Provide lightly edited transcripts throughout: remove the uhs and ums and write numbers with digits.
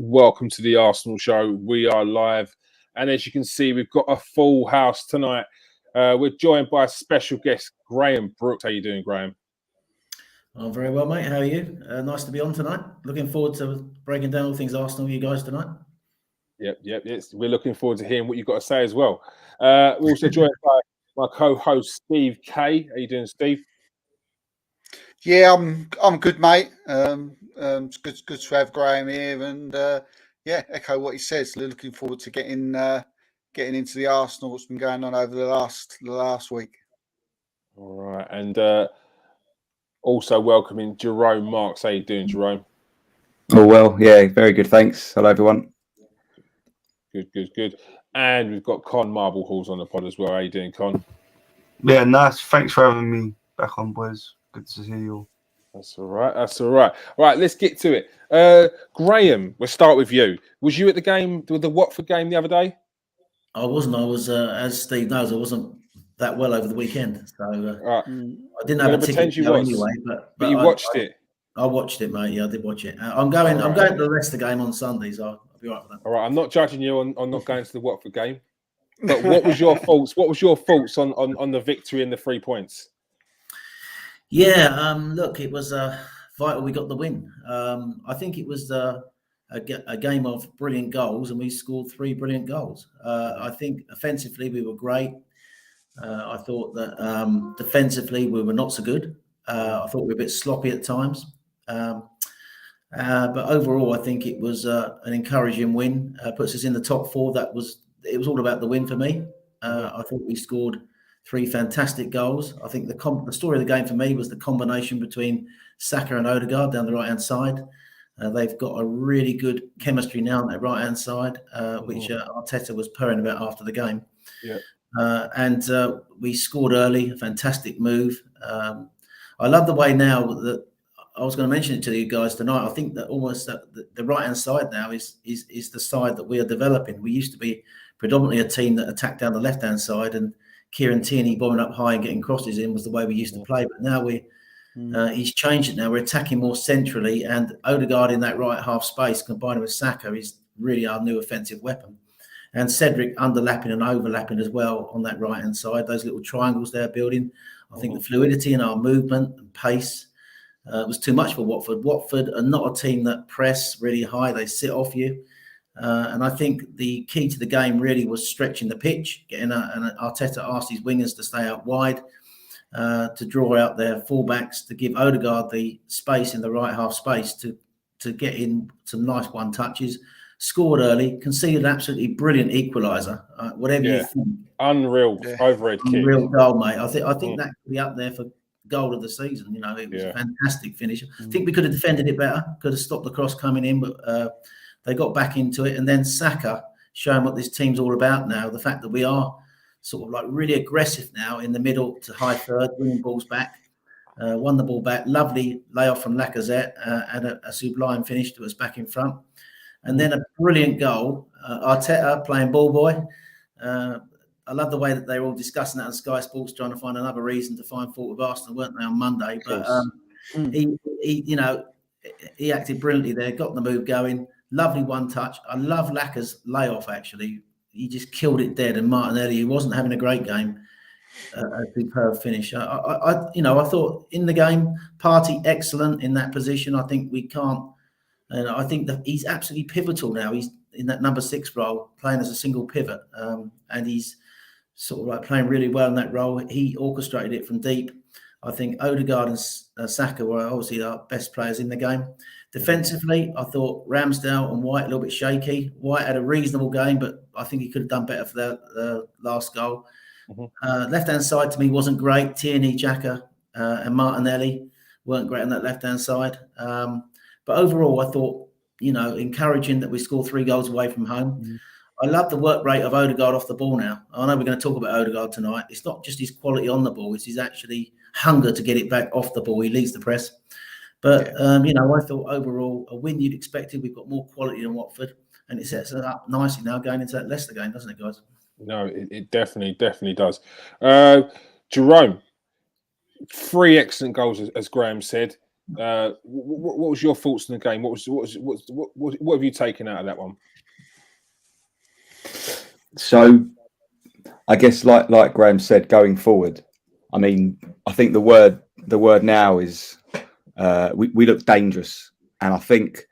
Welcome to the Arsenal Show. We are live, and as you can see, we've got a full house tonight. We're joined by a special guest, Graham Brooks. How you doing, Graham? I'm very well, mate. How are you? Nice to be on tonight. Looking forward to breaking down all things Arsenal with you guys tonight. Yep. We're looking forward to hearing what you've got to say as well. We're also joined by my co-host, Steve K. How you doing, Steve? Yeah, I'm good, mate. It's good to have Graham here, and echo what he says. Looking forward to getting into the Arsenal. What's been going on over the last week. All right, and also welcoming Jerome Marks. How you doing, Jerome? Oh well, yeah, very good. Thanks. Hello, everyone. Good. And we've got Con Marble Halls on the pod as well. How you doing, Con? Yeah, nice. Thanks for having me back on, boys. Good to see you all. That's all right. Right, let's get to it. Graham, we'll start with you. Was you at the game, the Watford game the other day? I wasn't. I was, as Steve knows, I wasn't that well over the weekend. So right. I didn't have a ticket to go anyway. But you watched it? I watched it, mate. Yeah, I did watch it. I'm going to the Leicester game on Sunday, so I'll be all right for that. All right, I'm not judging you on not going to the Watford game. But what was your thoughts? What was your thoughts on the victory and the 3 points? Yeah, look, it was vital we got the win. I think it was a game of brilliant goals, and we scored 3 brilliant goals. I think offensively we were great. I thought that defensively we were not so good. I thought we were a bit sloppy at times. But overall, I think it was an encouraging win. Puts us in the top 4. It was all about the win for me. I thought we scored 3 fantastic goals. I think the story of the game for me was the combination between Saka and Ødegaard down the right-hand side. They've got a really good chemistry now on that right-hand side, which Arteta was purring about after the game. Yeah. And we scored early, a fantastic move. I love the way now that I was going to mention it to you guys tonight. I think that almost the right-hand side now is the side that we are developing. We used to be predominantly a team that attacked down the left-hand side, and Kieran Tierney bombing up high and getting crosses in was the way we used to play. But now he's changed it. Now we're attacking more centrally, and Ødegaard in that right half space combined with Saka is really our new offensive weapon. And Cedric underlapping and overlapping as well on that right-hand side. Those little triangles they're building. I think the fluidity in our movement and pace was too much for Watford. Watford are not a team that press really high. They sit off you. And I think the key to the game really was stretching the pitch, getting and Arteta asked his wingers to stay out wide, to draw out their fullbacks, to give Ødegaard the space in the right half space to get in some nice one touches. Scored early, conceded an absolutely brilliant equaliser. Whatever you think, unreal overhead kick, unreal goal, mate. I think that could be up there for goal of the season. You know, it was a fantastic finish. I think we could have defended it better. Could have stopped the cross coming in, but they got back into it. And then Saka showing what this team's all about now. The fact that we are sort of like really aggressive now in the middle to high third, winning balls back. Won the ball back. Lovely layoff from Lacazette and a sublime finish to us back in front. And then a brilliant goal. Arteta playing ball boy. I love the way that they're all discussing that on Sky Sports, trying to find another reason to find fault with Arsenal, weren't they, on Monday? But he acted brilliantly there, got the move going. Lovely one touch. I love Lacaz's layoff, actually. He just killed it dead. And Martinelli, who wasn't having a great game, a superb finish. I thought in the game, Partey excellent in that position. I think we can't. And I think that he's absolutely pivotal now. He's in that number 6 role, playing as a single pivot. And he's sort of like playing really well in that role. He orchestrated it from deep. I think Ødegaard and Saka were obviously our best players in the game. Defensively, I thought Ramsdale and White a little bit shaky. White had a reasonable game, but I think he could have done better for the last goal. Left-hand side to me wasn't great. Tierney, Xhaka and Martinelli weren't great on that left-hand side. But overall, I thought, encouraging that we scored 3 goals away from home. I love the work rate of Ødegaard off the ball now. I know we're going to talk about Ødegaard tonight. It's not just his quality on the ball. It's his actually hunger to get it back off the ball. He leads the press. But, I thought overall a win you'd expected. We've got more quality than Watford. And it sets us up nicely now going into that Leicester game, doesn't it, guys? No, it definitely does. Jerome, 3 excellent goals, as Graham said. What was your thoughts on the game? What have you taken out of that one? So, I guess, like Graham said, going forward, I mean, I think the word now is we look dangerous, and I think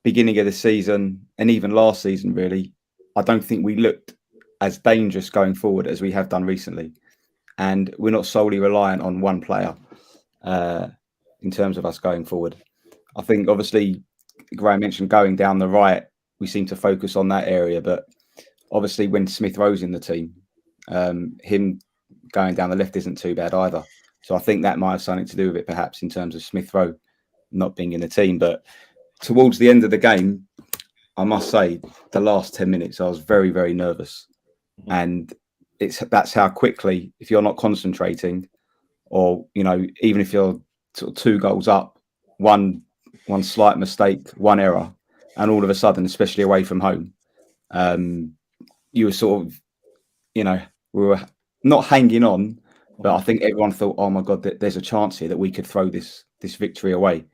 beginning of the season and even last season, really, I don't think we looked as dangerous going forward as we have done recently, and we're not solely reliant on one player in terms of us going forward. I think obviously Graham mentioned going down the right, we seem to focus on that area, but obviously when Smith Rowe's in the team, him going down the left isn't too bad either. So I think that might have something to do with it, perhaps, in terms of Smith Rowe not being in the team. But towards the end of the game, I must say, the last 10 minutes, I was very, very nervous. And that's how quickly, if you're not concentrating, or, you know, even if you're sort of 2 goals up, one slight mistake, one error, and all of a sudden, especially away from home, you were sort of, you know, we were not hanging on, but I think everyone thought, oh my God, there's a chance here that we could throw this victory away.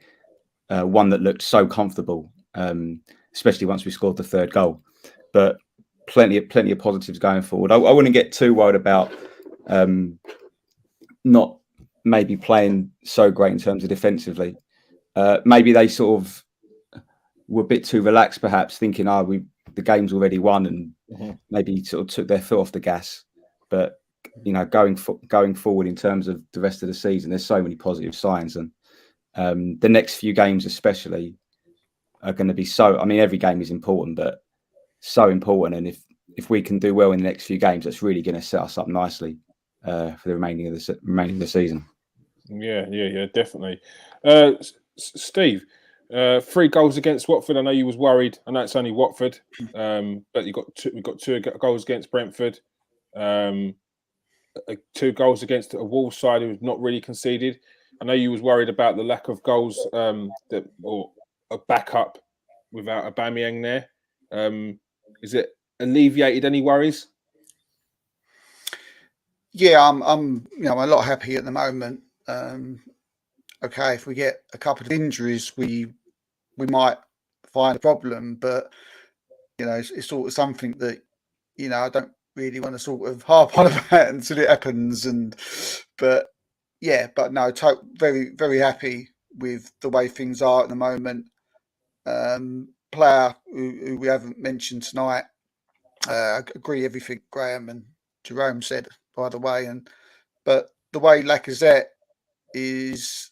One that looked so comfortable, especially once we scored the 3rd goal. But plenty of positives going forward. I wouldn't get too worried about not maybe playing so great in terms of defensively. Maybe they sort of were a bit too relaxed, perhaps, thinking, the game's already won, and maybe sort of took their foot off the gas. But, you know, going forward in terms of the rest of the season, there's so many positive signs, and the next few games especially are going to be so. I mean, every game is important, but so important. And if we can do well in the next few games, that's really going to set us up nicely for the remaining of the season. Yeah, definitely. Steve, 3 goals against Watford. I know you was worried. I know it's only Watford, but we got 2 goals against Brentford. 2 goals against a Wolves side who's not really conceded. I know you was worried about the lack of goals or a backup without Aubameyang there. Is it alleviated any worries? Yeah, I'm a lot happy at the moment. Okay, if we get a couple of injuries, we might find a problem, but you know, it's sort of something that, you know, I don't really want to sort of harp on about until it happens. But no, very, very happy with the way things are at the moment. Player who we haven't mentioned tonight, I agree everything Graham and Jerome said, by the way, but the way Lacazette is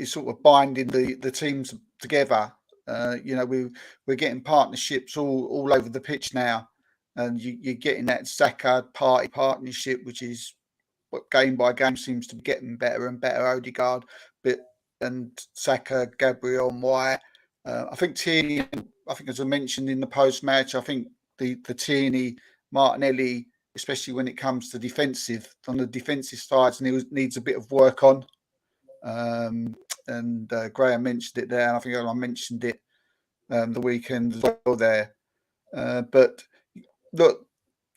sort of binding the teams together. You know, we're getting partnerships all over the pitch now, and you're getting that Saka partnership, which is what game by game seems to be getting better and better. Ødegaard, and Saka, Gabriel, and White. I think Tierney. I think, as I mentioned in the post match, I think the Tierney, Martinelli, especially when it comes to on the defensive sides, needs a bit of work on. And Graham mentioned it there, and I think I mentioned it the weekend as well there. But look,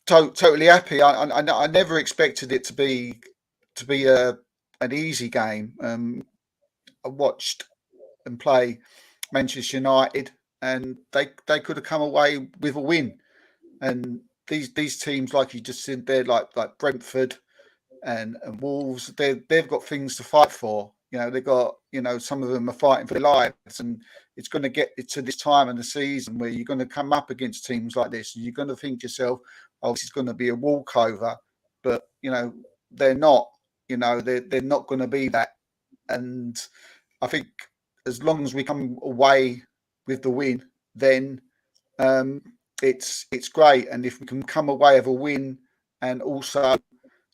totally happy. I never expected it to be an easy game. I watched and play Manchester United, and they could have come away with a win. And these teams, like you just said there, like Brentford and Wolves, they've got things to fight for. You know, they've got, you know, some of them are fighting for their lives, and it's going to get to this time of the season where you're going to come up against teams like this, and you're going to think to yourself, oh, this is going to be a walkover. But, you know, they're not. You know, they're not going to be that. And I think as long as we come away with the win, then it's great. And if we can come away with a win and also,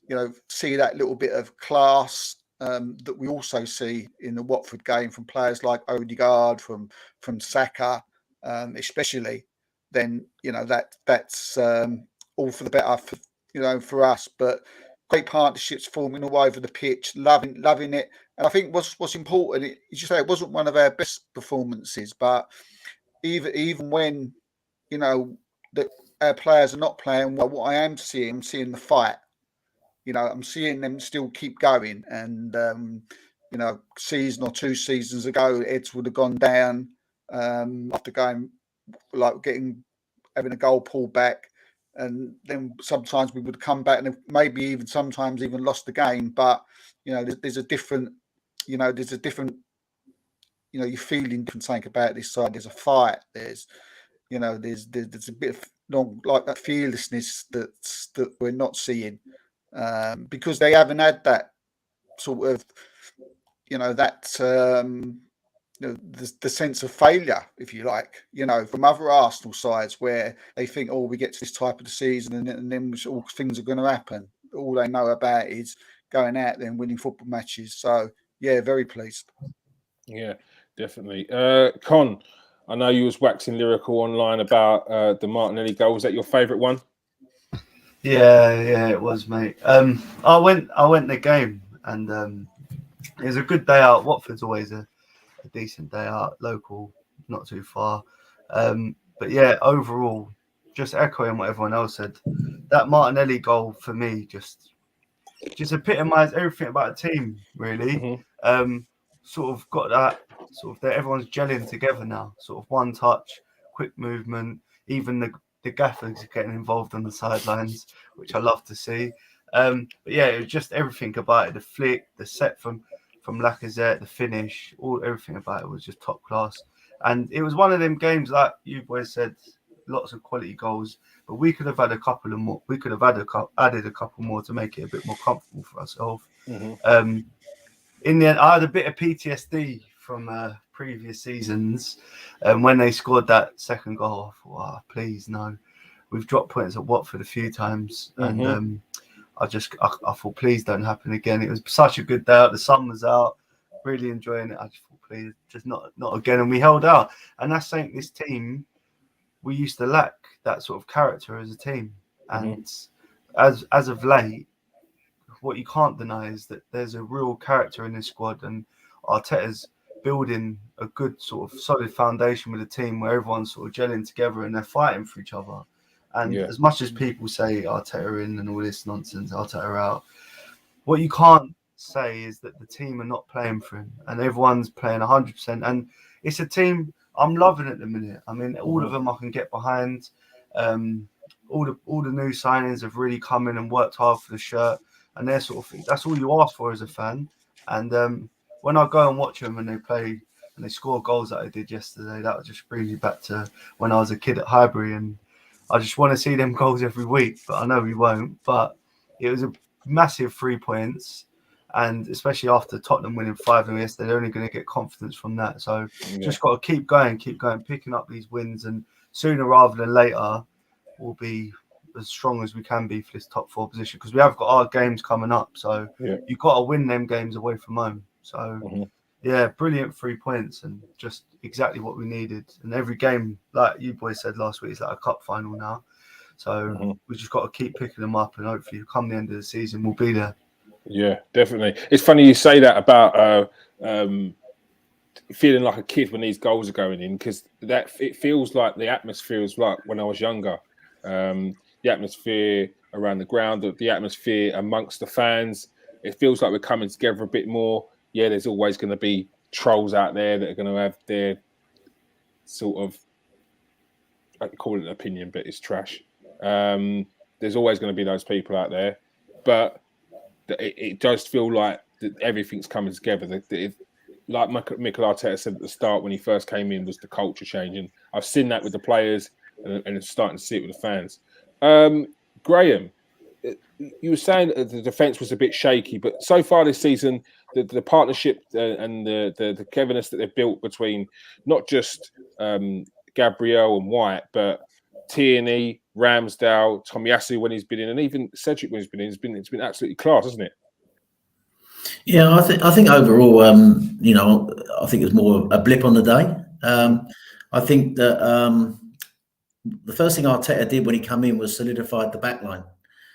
you know, see that little bit of class that we also see in the Watford game from players like Ødegaard, from Saka, especially, then, you know, that's all for the better, for us. But great partnerships forming all over the pitch, loving it. And I think what's important, you say it wasn't one of our best performances, but even when, you know, that our players are not playing well, what I am seeing, I'm seeing the fight. You know, I'm seeing them still keep going, and season or 2 seasons ago, Eds would have gone down after having a goal pulled back, and then sometimes we would come back and maybe even sometimes even lost the game. But there's a different, you're feeling different something about this side. There's a fight. There's a bit of that fearlessness that we're not seeing because they haven't had that sort of the sense of failure, if you like, from other Arsenal sides where they think, oh, we get to this type of the season and then all things are going to happen. All they know about is going out there and winning football matches. So yeah, very pleased. Yeah, definitely. Con, I know you was waxing lyrical online about the Martinelli goal. Was that your favourite one? Yeah, it was, mate. I went the game, and it was a good day out. Watford's always a decent day out, local, not too far. But yeah, overall, just echoing what everyone else said, that Martinelli goal for me just epitomised everything about the team, really. Mm-hmm. Sort of got that that everyone's gelling together now. Sort of one touch, quick movement. Even the gaffers are getting involved on the sidelines, which I love to see. But yeah, it was just everything about it. The flick, the set from Lacazette, the finish, everything about it was just top class. And it was one of them games, like you boys said, lots of quality goals, but we could have had a couple of more. We could have added a couple more to make it a bit more comfortable for ourselves. Mm-hmm. In the end, I had a bit of PTSD from previous seasons, and when they scored that second goal, I thought, oh, please no. We've dropped points at Watford a few times, and I thought, please don't happen again. It was such a good day out. The sun was out, really enjoying it. I just thought, please, just not again. And we held out, and that's saying this team, we used to lack that sort of character as a team, and as of late, what you can't deny is that there's a real character in this squad, and Arteta's building a good sort of solid foundation with a team where everyone's sort of gelling together and they're fighting for each other. And as much as people say Arteta in and all this nonsense, Arteta out, what you can't say is that the team are not playing for him and everyone's playing 100%. And it's a team I'm loving at the minute. I mean, all of them I can get behind. All the new signings have really come in and worked hard for the shirt. And they're sort of, that's all you ask for as a fan. And when I go and watch them and they play and they score goals that I did yesterday, that just brings me back to when I was a kid at Highbury. And I just want to see them goals every week, but I know we won't. But it was a massive 3 points. And especially after Tottenham winning 5-0 yesterday, they're only going to get confidence from that. So just got to keep going, picking up these wins. And sooner rather than later, we'll be as strong as we can be for this top 4 position, because we have got our games coming up, so you've got to win them games away from home. So yeah, brilliant 3 points and just exactly what we needed. And every game, like you boys said last week, is like a cup final now, so we just got to keep picking them up, and hopefully come the end of the season we'll be there. Yeah, definitely. It's funny you say that about feeling like a kid when these goals are going in, because that it feels like the atmosphere is like when I was younger. The atmosphere around the ground, the atmosphere amongst the fans, it feels like we're coming together a bit more. Yeah, there's always going to be trolls out there that are going to have their sort of, I call it an opinion, but it's trash. There's always going to be those people out there, but it does feel like that everything's coming together. Like Mikel Arteta said at the start when he first came in, was the culture changing. I've seen that with the players, and it's starting to see it with the fans. Graham, you were saying that the defence was a bit shaky, but so far this season, the partnership and the togetherness that they've built between not just Gabriel and White, but Tierney, Ramsdale, Tomiyasu when he's been in, and even Cedric when he's been in, it's been absolutely class, hasn't it? Yeah, I think overall, I think it was more a blip on the day. I think that the first thing Arteta did when he came in was solidified the back line.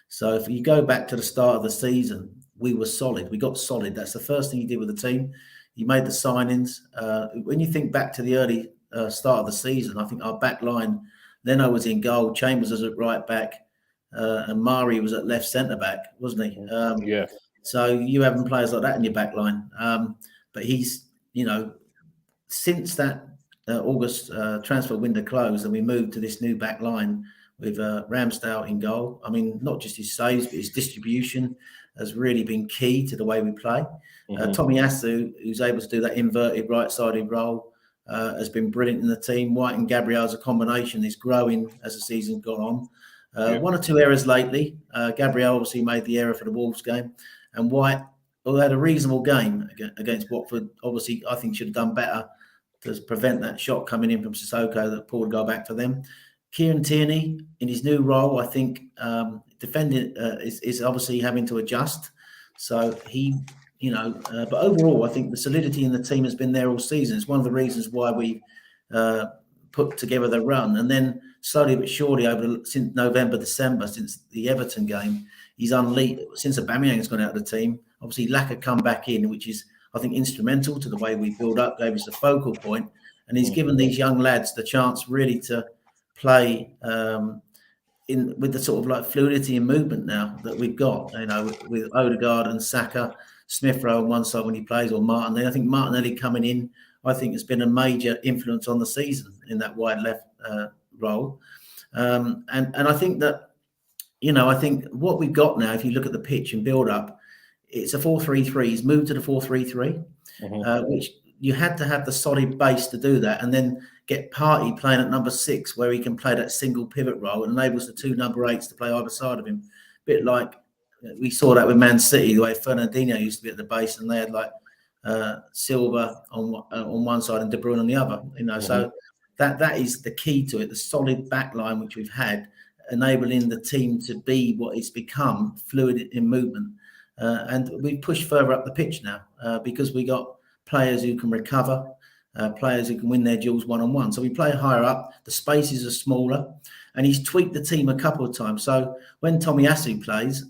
So if you go back to the start of the season, we were solid. We got solid. That's the first thing he did with the team. He made the signings. When you think back to the early start of the season, I think our back line, Leno was in goal, Chambers was at right back, and Mari was at left centre back, wasn't he? So you having players like that in your back line. But he's, since that August transfer window closed and we moved to this new back line with Ramsdale in goal. I mean, not just his saves, but his distribution has really been key to the way we play. Tommy Asu, who's able to do that inverted right-sided role, has been brilliant in the team. White and Gabriel's a combination is growing as the season's gone on. One or two errors lately. Gabriel obviously made the error for the Wolves game, and White, although had a reasonable game against Watford, obviously I think should have done better to prevent that shot coming in from Sissoko that pulled go back for them. Kieran Tierney in his new role, I think defending is obviously having to adjust. So he, but overall, I think the solidity in the team has been there all season. It's one of the reasons why we put together the run. And then slowly but surely since November, December, since the Everton game, he's unleashed. Since Aubameyang's gone out of the team, obviously Laka come back in, which is, I think, instrumental to the way we build up, gave us a focal point. And he's given these young lads the chance really to play with the sort of like fluidity and movement now that we've got, with Ødegaard and Saka, Smith Rowe on one side when he plays, or Martin. I think Martinelli coming in, I think, has been a major influence on the season in that wide left role. And I think that, I think what we've got now, if you look at the pitch and build up, it's a 4-3-3. He's moved to the 4-3-3, which you had to have the solid base to do that, and then get Partey playing at number 6, where he can play that single pivot role and enables the two number 8s to play either side of him. A bit like we saw that with Man City, the way Fernandinho used to be at the base, and they had like Silva on one side and De Bruyne on the other. So that is the key to it: the solid back line which we've had, enabling the team to be what it's become, fluid in movement. And we've pushed further up the pitch now because we got players who can recover, players who can win their duels one-on-one. So we play higher up, the spaces are smaller, and he's tweaked the team a couple of times. So when Tommy Asu plays,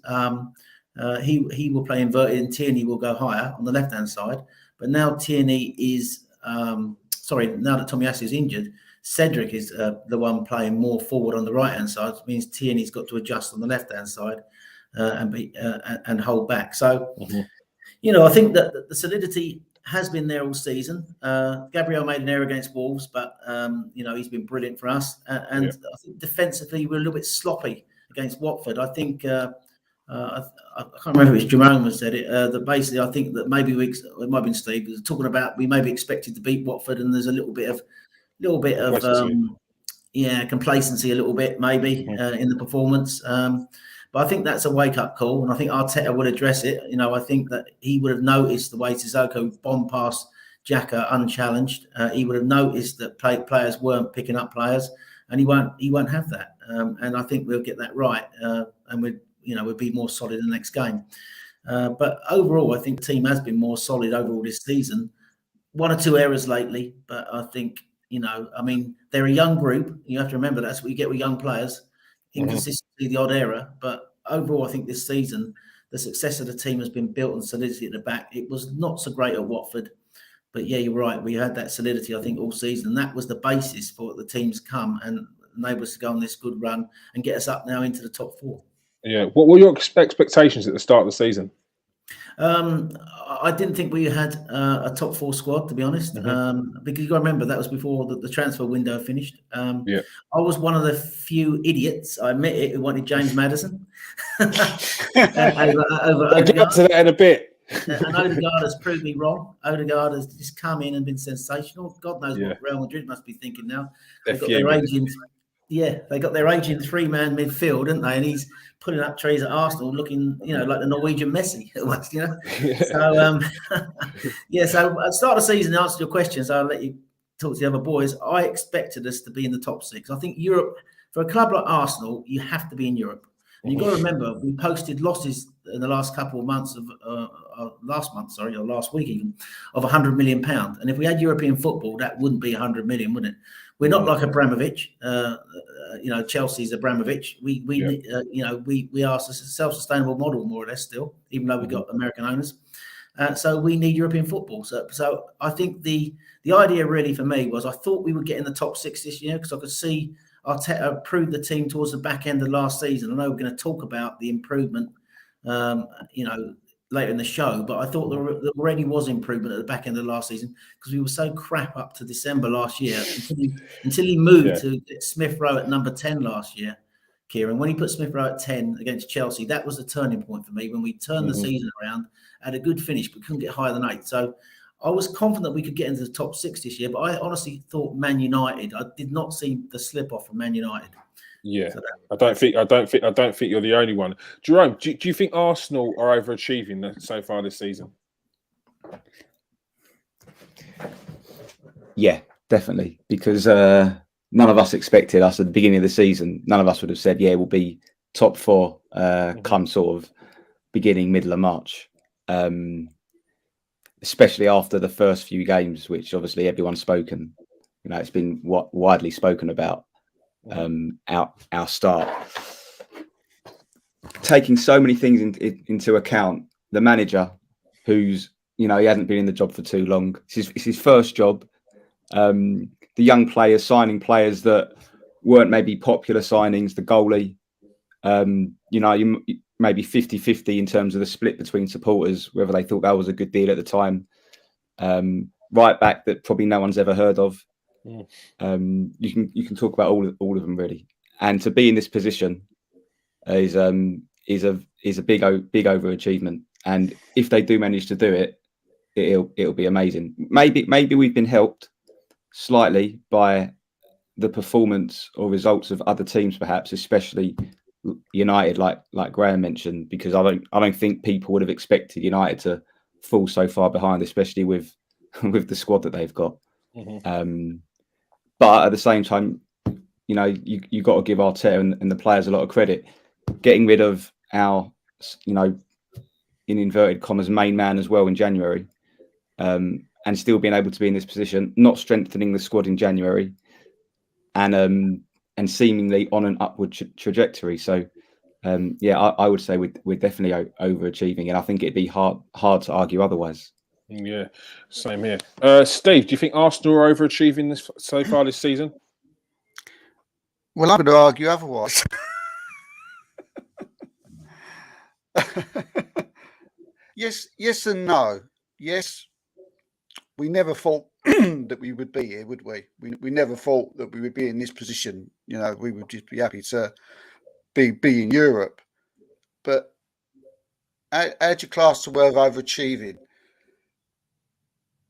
he will play inverted and Tierney will go higher on the left-hand side. But now Tierney is, now that Tommy Asu is injured, Cedric is the one playing more forward on the right-hand side. It means Tierney's got to adjust on the left-hand side and hold back. So, I think that the solidity has been there all season. Gabriel made an error against Wolves, but he's been brilliant for us. And I think defensively we're a little bit sloppy against Watford. I think I can't remember if it's Jerome who said it. That basically I think that maybe it might have been Steve was talking about we may be expected to beat Watford, and there's a little bit of complacency a little bit maybe in the performance. But I think that's a wake-up call, and I think Arteta would address it. I think that he would have noticed the way Sissoko bombed past Xhaka unchallenged. He would have noticed that players weren't picking up players, and he won't have that. And I think we'll get that right, and we'll be more solid in the next game. But overall, I think the team has been more solid overall this season. One or two errors lately, but I think they're a young group. You have to remember that's what you get with young players. Inconsistency, the odd error, but overall, I think this season the success of the team has been built on solidity at the back. It was not so great at Watford, but yeah, you're right. We had that solidity, I think, all season, and that was the basis for the teams come and enable us to go on this good run and get us up now into the top 4. Yeah, what were your expectations at the start of the season? I didn't think we had a top 4 squad, to be honest, because you got to remember that was before the transfer window finished. I was one of the few idiots, I admit it, who wanted James Maddison over I'll get to that in a bit. And Ødegaard has proved me wrong. Ødegaard has just come in and been sensational. God knows what Real Madrid must be thinking now. They got their aging 3-man midfield, didn't they? And he's putting up trees at Arsenal, looking, like the Norwegian Messi. So, so at the start of the season, to answer your questions, I'll let you talk to the other boys. I expected us to be in the top 6. I think Europe, for a club like Arsenal, you have to be in Europe. And you've got to remember, we posted losses in the last couple of months of last week even, of £100 million. And if we had European football, that wouldn't be 100 million, wouldn't it? We're not like Abramovich. Chelsea's Abramovich. We are a self-sustainable model, more or less, still, even though we've got American owners. So we need European football. So I think the idea really for me was I thought we would get in the top 6 this year because I could see Arteta improved the team towards the back end of last season. I know we're going to talk about the improvement, later in the show, but I thought there already was improvement at the back end of the last season because we were so crap up to December last year until he moved to Smith Rowe at number 10 last year. Kieran, when he put Smith Rowe at 10 against Chelsea, that was the turning point for me when we turned the season around, had a good finish, but couldn't get higher than 8. So I was confident we could get into the top 6 this year, but I honestly thought Man United, I did not see the slip off from Man United. Yeah, so I don't think you're the only one. Jerome, do you think Arsenal are overachieving so far this season? Yeah, definitely, because none of us expected us at the beginning of the season. None of us would have said, "Yeah, we'll be top 4 come sort of middle of March." Especially after the first few games, which obviously everyone's spoken. You know, it's been widely spoken about. Our start, taking so many things into account. The manager, who's he hasn't been in the job for too long. It's his first job. The young players, signing players that weren't maybe popular signings. The goalie, you maybe 50-50 in terms of the split between supporters, whether they thought that was a good deal at the time. Right back that probably no one's ever heard of. You can talk about all of them really, and to be in this position is a big overachievement. And if they do manage to do it, it'll be amazing. Maybe we've been helped slightly by the performance or results of other teams, perhaps, especially United, like Graham mentioned, because I don't think people would have expected United to fall so far behind, especially with the squad that they've got. But at the same time, you got to give Arteta and the players a lot of credit. Getting rid of our, in inverted commas, main man as well in January, and still being able to be in this position, not strengthening the squad in January, and seemingly on an upward trajectory. So, I would say we're definitely overachieving, and I think it'd be hard to argue otherwise. Yeah, same here. Steve, do you think Arsenal are overachieving so far this season? Well, I'm going to argue otherwise. Yes and no. Yes, we never thought that we would be here, would we? We never thought that we would be in this position. We would just be happy to be in Europe. But how'd you class the word overachieving?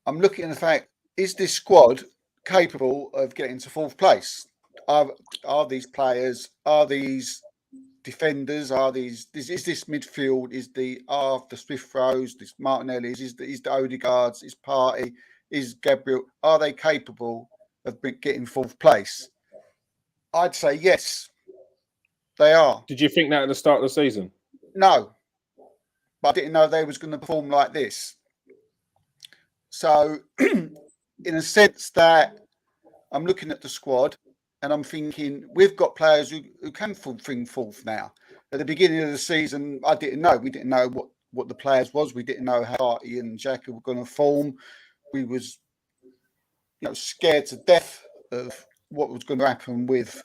I'm looking at the fact, is this squad capable of getting to 4th place? Are these players, are these defenders, is this midfield, is the Smith Rowes, this Martinelli, is the Ødegaards, is Partey, is Gabriel, are they capable of getting 4th place? I'd say yes, they are. Did you think that at the start of the season? No, but I didn't know they was going to perform like this. So, in a sense that I'm looking at the squad and I'm thinking we've got players who can bring 4th now. At the beginning of the season, I didn't know. We didn't know what the players was. We didn't know how Partey and Xhaka were going to form. We was, scared to death of what was going to happen with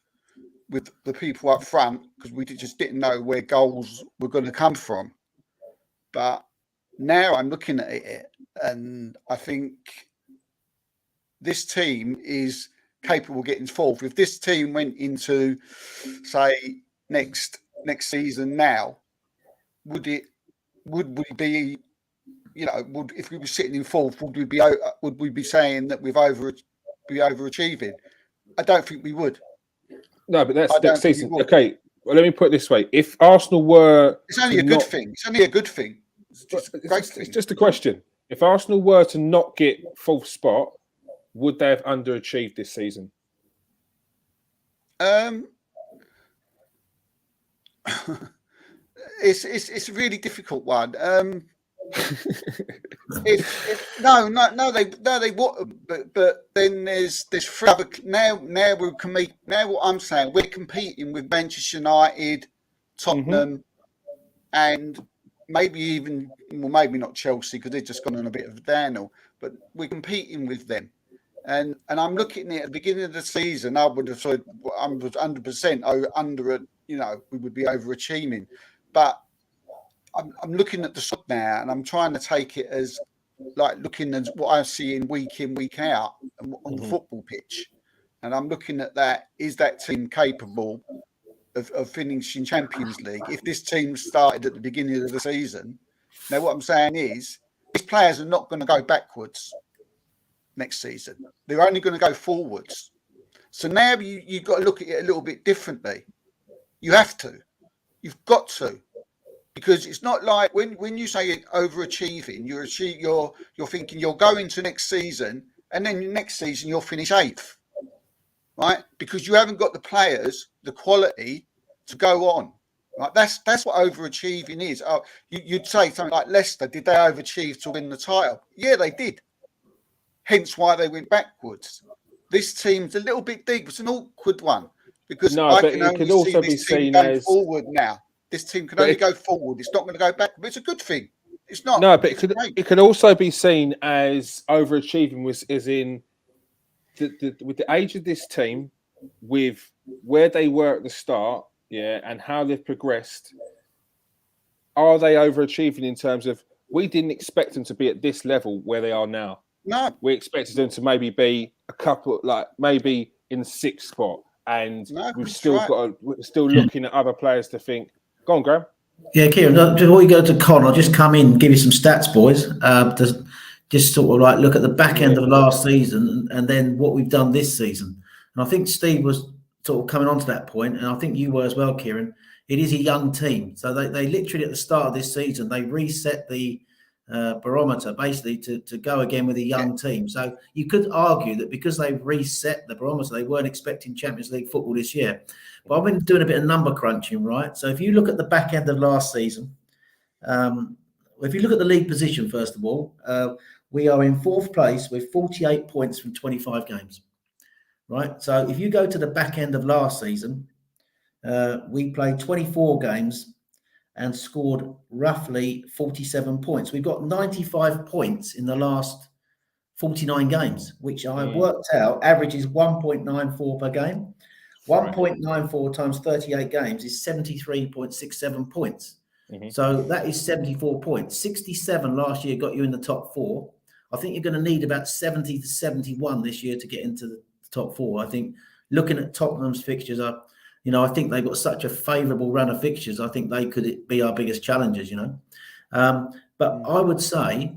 the people up front because we just didn't know where goals were going to come from. But now I'm looking at it and I think this team is capable of getting 4th. If this team went into, say, next season now, would we be, if we were sitting in 4th, would we be saying that we've overachieving? I don't think we would. No, but that's next season. Okay, well, let me put it this way: if Arsenal were, it's only a good thing. It's only a good thing. It's just a question. If Arsenal were to not get 4th spot, would they have underachieved this season? It's a really difficult one. They wouldn't. But then there's 3 other. Now what I'm saying, we're competing with Manchester United, Tottenham, and maybe not Chelsea because they've just gone on a bit of a downhill. But we're competing with them. And I'm looking at the beginning of the season, I would have said I was 100% under it. We would be overachieving. But I'm looking at the squad now, and I'm trying to take it as like looking at what I see in, week out on the football pitch, and I'm looking at that. Is that team capable of finishing Champions League? If this team started at the beginning of the season, now what I'm saying is these players are not going to go backwards next season. They're only going to go forwards. So now you've got to look at it a little bit differently. You have to. You've got to. Because it's not like when you say overachieving, you're thinking you're going to next season, and then next season you'll finish 8th, right? Because you haven't got the players, the quality to go on. Right? That's what overachieving is. Oh, you'd say something like Leicester, did they overachieve to win the title? Yeah, they did. Hence why they went backwards. This team's a little bit deep. It's an awkward one because I can only see this team going forward now. This team can only go forward. It's not going to go back. But it's a good thing. It's not. No, but it could also be seen as overachieving is in with the age of this team, with where they were at the start, and how they've progressed. Are they overachieving in terms of we didn't expect them to be at this level where they are now? No. We expected them to maybe be a couple, like maybe in the 6th spot, and we're still looking at other players to think. Go on, Graham. Yeah, Kieran, before you go to Con, I'll just come in and give you some stats, boys. Just sort of like look at the back end of last season and then what we've done this season. And I think Steve was sort of coming on to that point, and I think you were as well, Kieran. It is a young team. So they literally at the start of this season, they reset the barometer basically to go again with a young team. So you could argue that because they've reset the barometer, they weren't expecting Champions League football this year. But I've been doing a bit of number crunching, right? So if you look at the back end of last season, if you look at the league position, first of all, we are in 4th place with 48 points from 25 games, right? So if you go to the back end of last season, we played 24 games and scored roughly 47 points. We've got 95 points in the last 49 games, which I worked out averages 1.94 per game. 1.94 times 38 games is 73.67 points. So that is 74 points. 67 last year got you in the top 4. I think you're going to need about 70 to 71 this year to get into the top 4. I think looking at Tottenham's fixtures, I think they've got such a favourable run of fixtures. I think they could be our biggest challengers, But I would say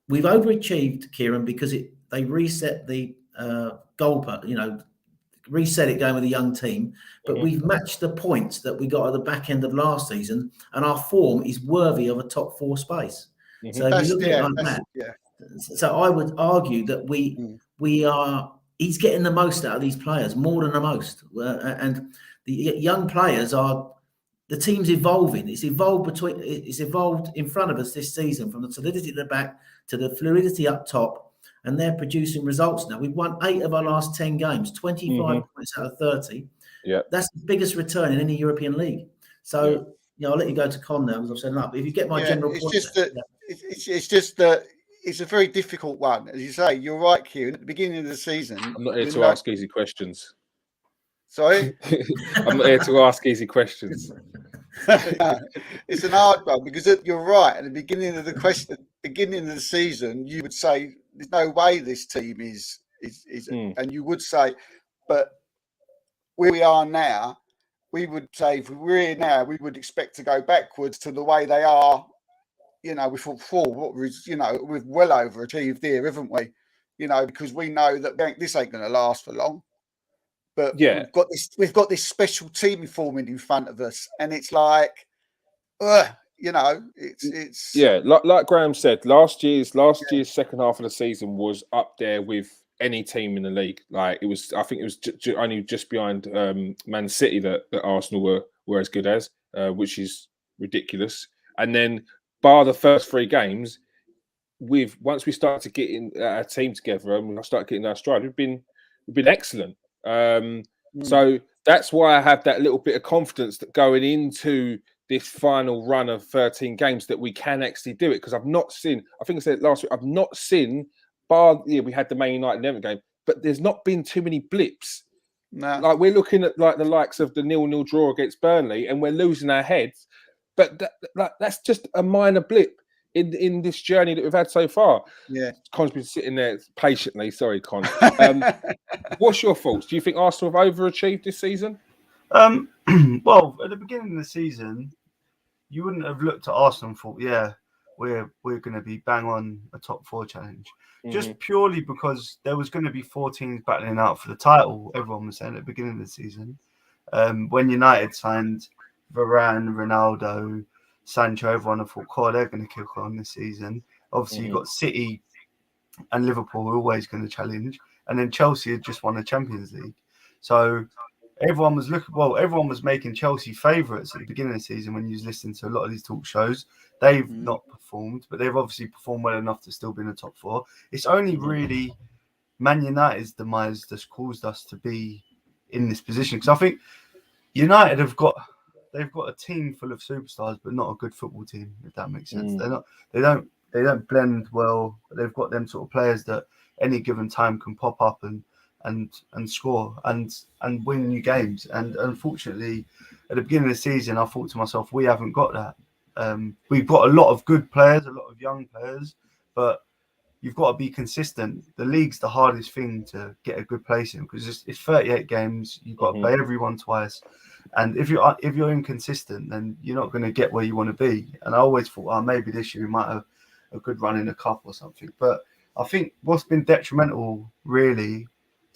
we've overachieved, Kieran, because they reset the goalpost, reset it going with a young team. But we've matched the points that we got at the back end of last season, and our form is worthy of a top 4 space. So if you look at it like that, so I would argue that we are. He's getting the most out of these players, more than the most, and the young players are. The team's evolving. It's evolved in front of us this season, from the solidity at the back to the fluidity up top, and they're producing results now. We've won 8 of our last 10 games, 25 points out of 30. Yeah, that's the biggest return in any European league. So, I'll let you go to Con now, as I've said enough. But if you get my general point, it's just that it's a very difficult one, as you say. You're right, Kieran. At the beginning of the season, I'm not here to ask easy questions. Sorry, I'm not here to ask easy questions. It's an hard one because you're right. At the beginning of the season, you would say there's no way this team is, and you would say, but where we are now, we would say if we were here now, we would expect to go backwards to the way they are. We thought we've well overachieved here, haven't we? Because we know that this ain't going to last for long. But we've got this special team forming in front of us, and it's like, it's like Graham said, last year's second half of the season was up there with any team in the league. Like I think it was only just behind Man City that Arsenal were as good as, which is ridiculous. And then bar the first 3 games, once we started to get in our team together and we started getting our stride, we've been excellent. So that's why I have that little bit of confidence that going into this final run of 13 games that we can actually do it, because I've not seen, I think I said last week, I've not seen, we had the Man United Everton game, but there's not been too many blips. No. Like we're looking at like the likes of the 0-0 draw against Burnley and we're losing our heads. but that's just a minor blip in this journey that we've had so far. Yeah. Con's been sitting there patiently. Sorry, Con. What's your thoughts? Do you think Arsenal have overachieved this season? Well, at the beginning of the season, you wouldn't have looked at Arsenal and thought, yeah, we're going to be bang on a top 4 challenge. Just purely because there was going to be 4 teams battling out for the title, everyone was saying at the beginning of the season. When United signed Varane, Ronaldo, Sancho, everyone thought, they're going to kick on this season. Obviously, you've got City and Liverpool were always going to challenge. And then Chelsea had just won the Champions League. So everyone was making Chelsea favourites at the beginning of the season when you was listening to a lot of these talk shows. They've not performed, but they've obviously performed well enough to still be in the top 4. It's only really Man United's demise that's caused us to be in this position. Because I think United they've got a team full of superstars, but not a good football team, if that makes sense. They don't blend well. They've got them sort of players that any given time can pop up and score and win new games. And unfortunately, at the beginning of the season, I thought to myself, we haven't got that. We've got a lot of good players, a lot of young players, but you've got to be consistent. The league's the hardest thing to get a good place in because it's 38 games. You've got to play everyone twice. And if you're inconsistent, then you're not going to get where you want to be. And I always thought, maybe this year we might have a good run in a cup or something. But I think what's been detrimental, really,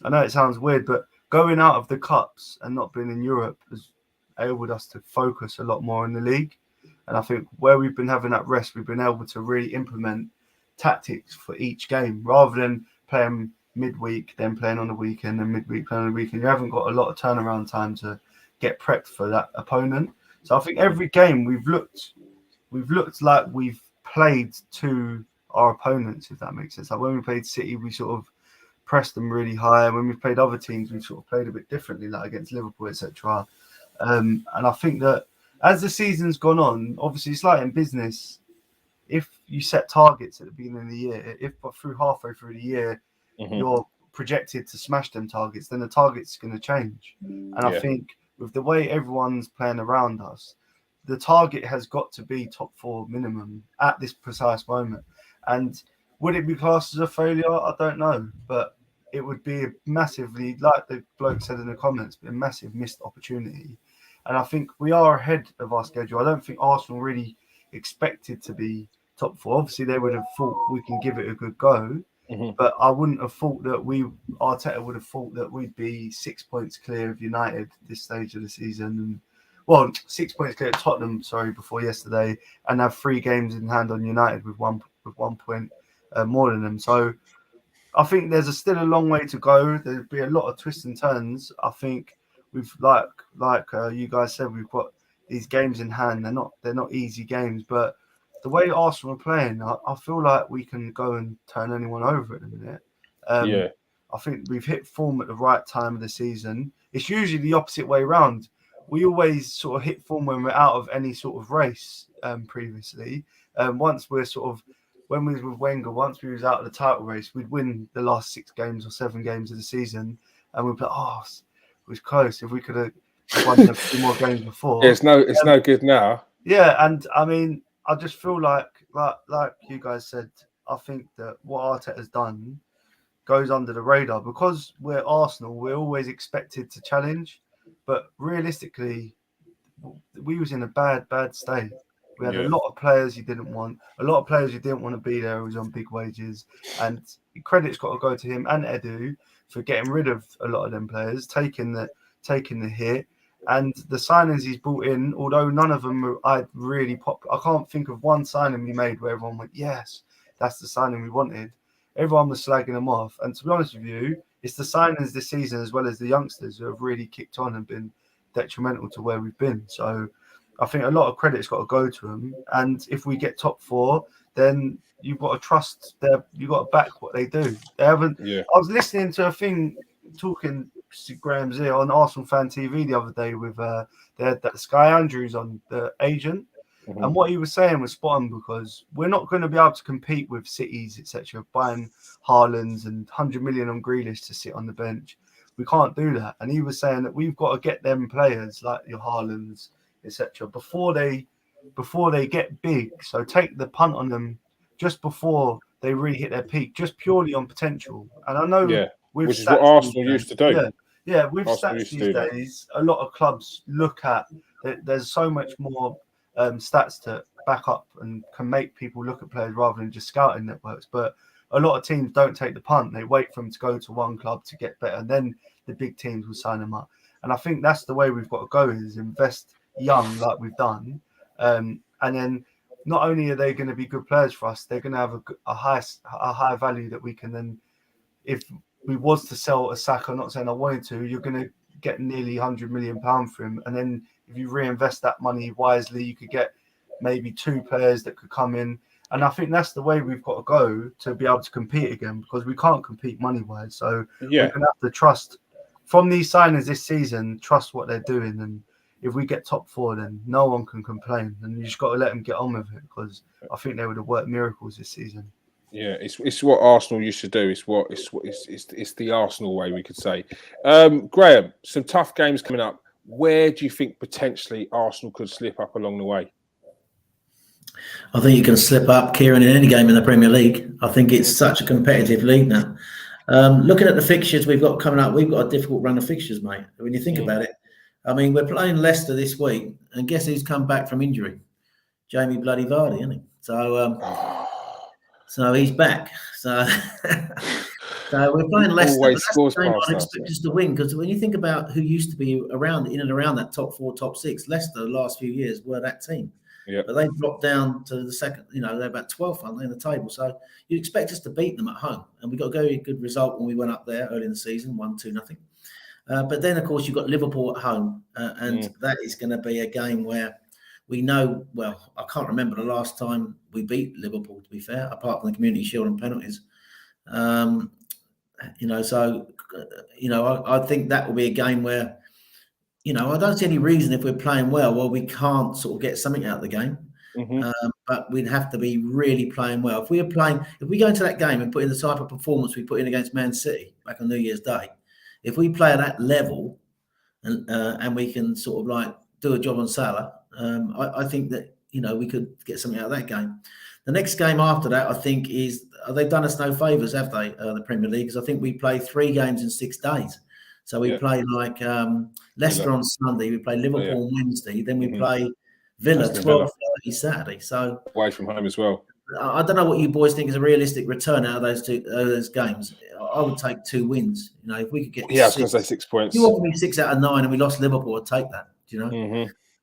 I know it sounds weird, but going out of the cups and not being in Europe has enabled us to focus a lot more in the league. And I think where we've been having that rest, we've been able to really implement tactics for each game rather than playing midweek, then playing on the weekend, and midweek playing on the weekend. You haven't got a lot of turnaround time to get prepped for that opponent. So I think every game we've looked like we've played to our opponents, if that makes sense. Like when we played City, we sort of pressed them really high. When we played other teams, we sort of played a bit differently, like against Liverpool, etc. And I think that as the season's gone on, obviously it's like in business. If you set targets at the beginning of the year, if halfway through the year you're projected to smash them targets, then the target's going to change. And I think with the way everyone's playing around us, the target has got to be top 4 minimum at this precise moment. And would it be classed as a failure? I don't know, but it would be a massively, like the bloke said in the comments, a massive missed opportunity. And I think we are ahead of our schedule. I don't think Arsenal really expected to be top 4. Obviously, they would have thought we can give it a good go, but I wouldn't have thought that Arteta would have thought that we'd be 6 points clear of United this stage of the season. And 6 points clear at Tottenham, before yesterday, and have 3 games in hand on United with 1 point more than them. So I think there's still a long way to go. There'll be a lot of twists and turns. I think we've like you guys said, we've got these games in hand. They're not easy games, but the way Arsenal are playing, I feel like we can go and turn anyone over at the minute. I think we've hit form at the right time of the season. It's usually the opposite way around. We always sort of hit form when we're out of any sort of race previously. Once we're when we was with Wenger, once we was out of the title race, we'd win the last 6 games or 7 games of the season, and we'd be like, it was close. If we could have won a few more games before. Yeah, it's no good now. Yeah, and I mean, I just feel like you guys said, I think that what Arteta's done goes under the radar because we're Arsenal. We're always expected to challenge, but realistically, we was in a bad state. We had a lot of players you didn't want, a lot of players who didn't want to be there, who was on big wages, and credit's got to go to him and Edu for getting rid of a lot of them players, taking the hit. And the signings he's brought in, although none of them I can't think of one signing we made where everyone went, yes, that's the signing we wanted. Everyone was slagging them off. And to be honest with you, it's the signings this season as well as the youngsters who have really kicked on and been detrimental to where we've been. So I think a lot of credit's got to go to them. And if we get top 4, then you've got to trust you've got to back what they do. They haven't. Yeah. I was listening to a thing talking to Graham's ear on Arsenal Fan TV the other day with they had that Sky Andrews on, the agent. And what he was saying was spot on because we're not going to be able to compete with cities, etc., buying Haalands and 100 million on Grealish to sit on the bench. We can't do that. And he was saying that we've got to get them players like your Haalands, etc., before they before they get big. So take the punt on them just before they really hit their peak, just purely on potential. And I know with which is stats what Arsenal these used to do. with Arsenal stats used to these do that. days, a lot of clubs look at there's so much more stats to back up and can make people look at players rather than just scouting networks. But a lot of teams don't take the punt. They wait for them to go to one club to get better, and then the big teams will sign them up. And I think that's the way we've got to go, is invest young like we've done. And then not only are they going to be good players for us, they're going to have a high value that we can then, if we was to sell a Saka, not saying I wanted to, you're going to get nearly £100 million for him. And then if you reinvest that money wisely, you could get maybe 2 players that could come in. And I think that's the way we've got to go to be able to compete again, because we can't compete money-wise. So we're going to have to trust, from these signings this season, trust what they're doing. And if we get top 4, then no one can complain. And you just got to let them get on with it, because I think they would have worked miracles this season. Yeah, it's what Arsenal used to do. It's the Arsenal way, we could say. Graham, some tough games coming up. Where do you think potentially Arsenal could slip up along the way? I think you can slip up, Kieran, in any game in the Premier League. I think it's such a competitive league now. Looking at the fixtures we've got coming up, we've got a difficult run of fixtures, mate. When you think about it, I mean, we're playing Leicester this week, and guess who's come back from injury? Jamie bloody Vardy, isn't he? So he's back. So we're playing Leicester. Always scores I past us. expect us to win, because when you think about who used to be around in and around that top 4, top 6, Leicester the last few years were that team. Yeah. But they dropped down to the second, they're about 12th, aren't they, in the table. So you expect us to beat them at home. And we got a very good result when we went up there early in the season, 1-2-0. But then, of course, you've got Liverpool at home. And that is going to be a game where we know, well, I can't remember the last time we beat Liverpool, to be fair, apart from the Community Shield and penalties. I think that will be a game where, I don't see any reason, if we're playing well, we can't sort of get something out of the game. But we'd have to be really playing well. If we go into that game and put in the type of performance we put in against Man City back on New Year's Day, if we play at that level and we can sort of like do a job on Salah, I think that, we could get something out of that game. The next game after that, I think, is they've done us no favours, have they, the Premier League? Because I think we play 3 games in 6 days. So we play like Leicester on Sunday, we play Liverpool on Wednesday, then we play Villa 12:30 Saturday. So away from home as well. I don't know what you boys think is a realistic return out of those games. I would take 2 wins. If we could get I was going to say 6 points. If you offered me 6 out of 9 and we lost Liverpool, I'd take that.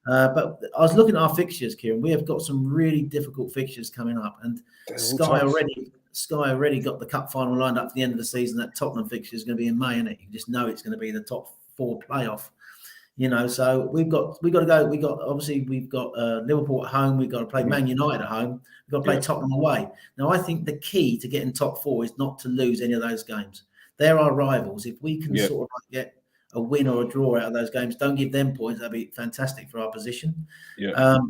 But I was looking at our fixtures, Kieran. We have got some really difficult fixtures coming up, and Sky already got the cup final lined up for the end of the season. That Tottenham fixture is going to be in May, isn't it? You just know it's going to be the top 4 playoff. So we've got to go. We've got Liverpool at home. We've got to play Man United at home. We've got to play Tottenham away. Now, I think the key to getting top 4 is not to lose any of those games. They're our rivals. If we can sort of get a win or a draw out of those games, don't give them points. That'd be fantastic for our position.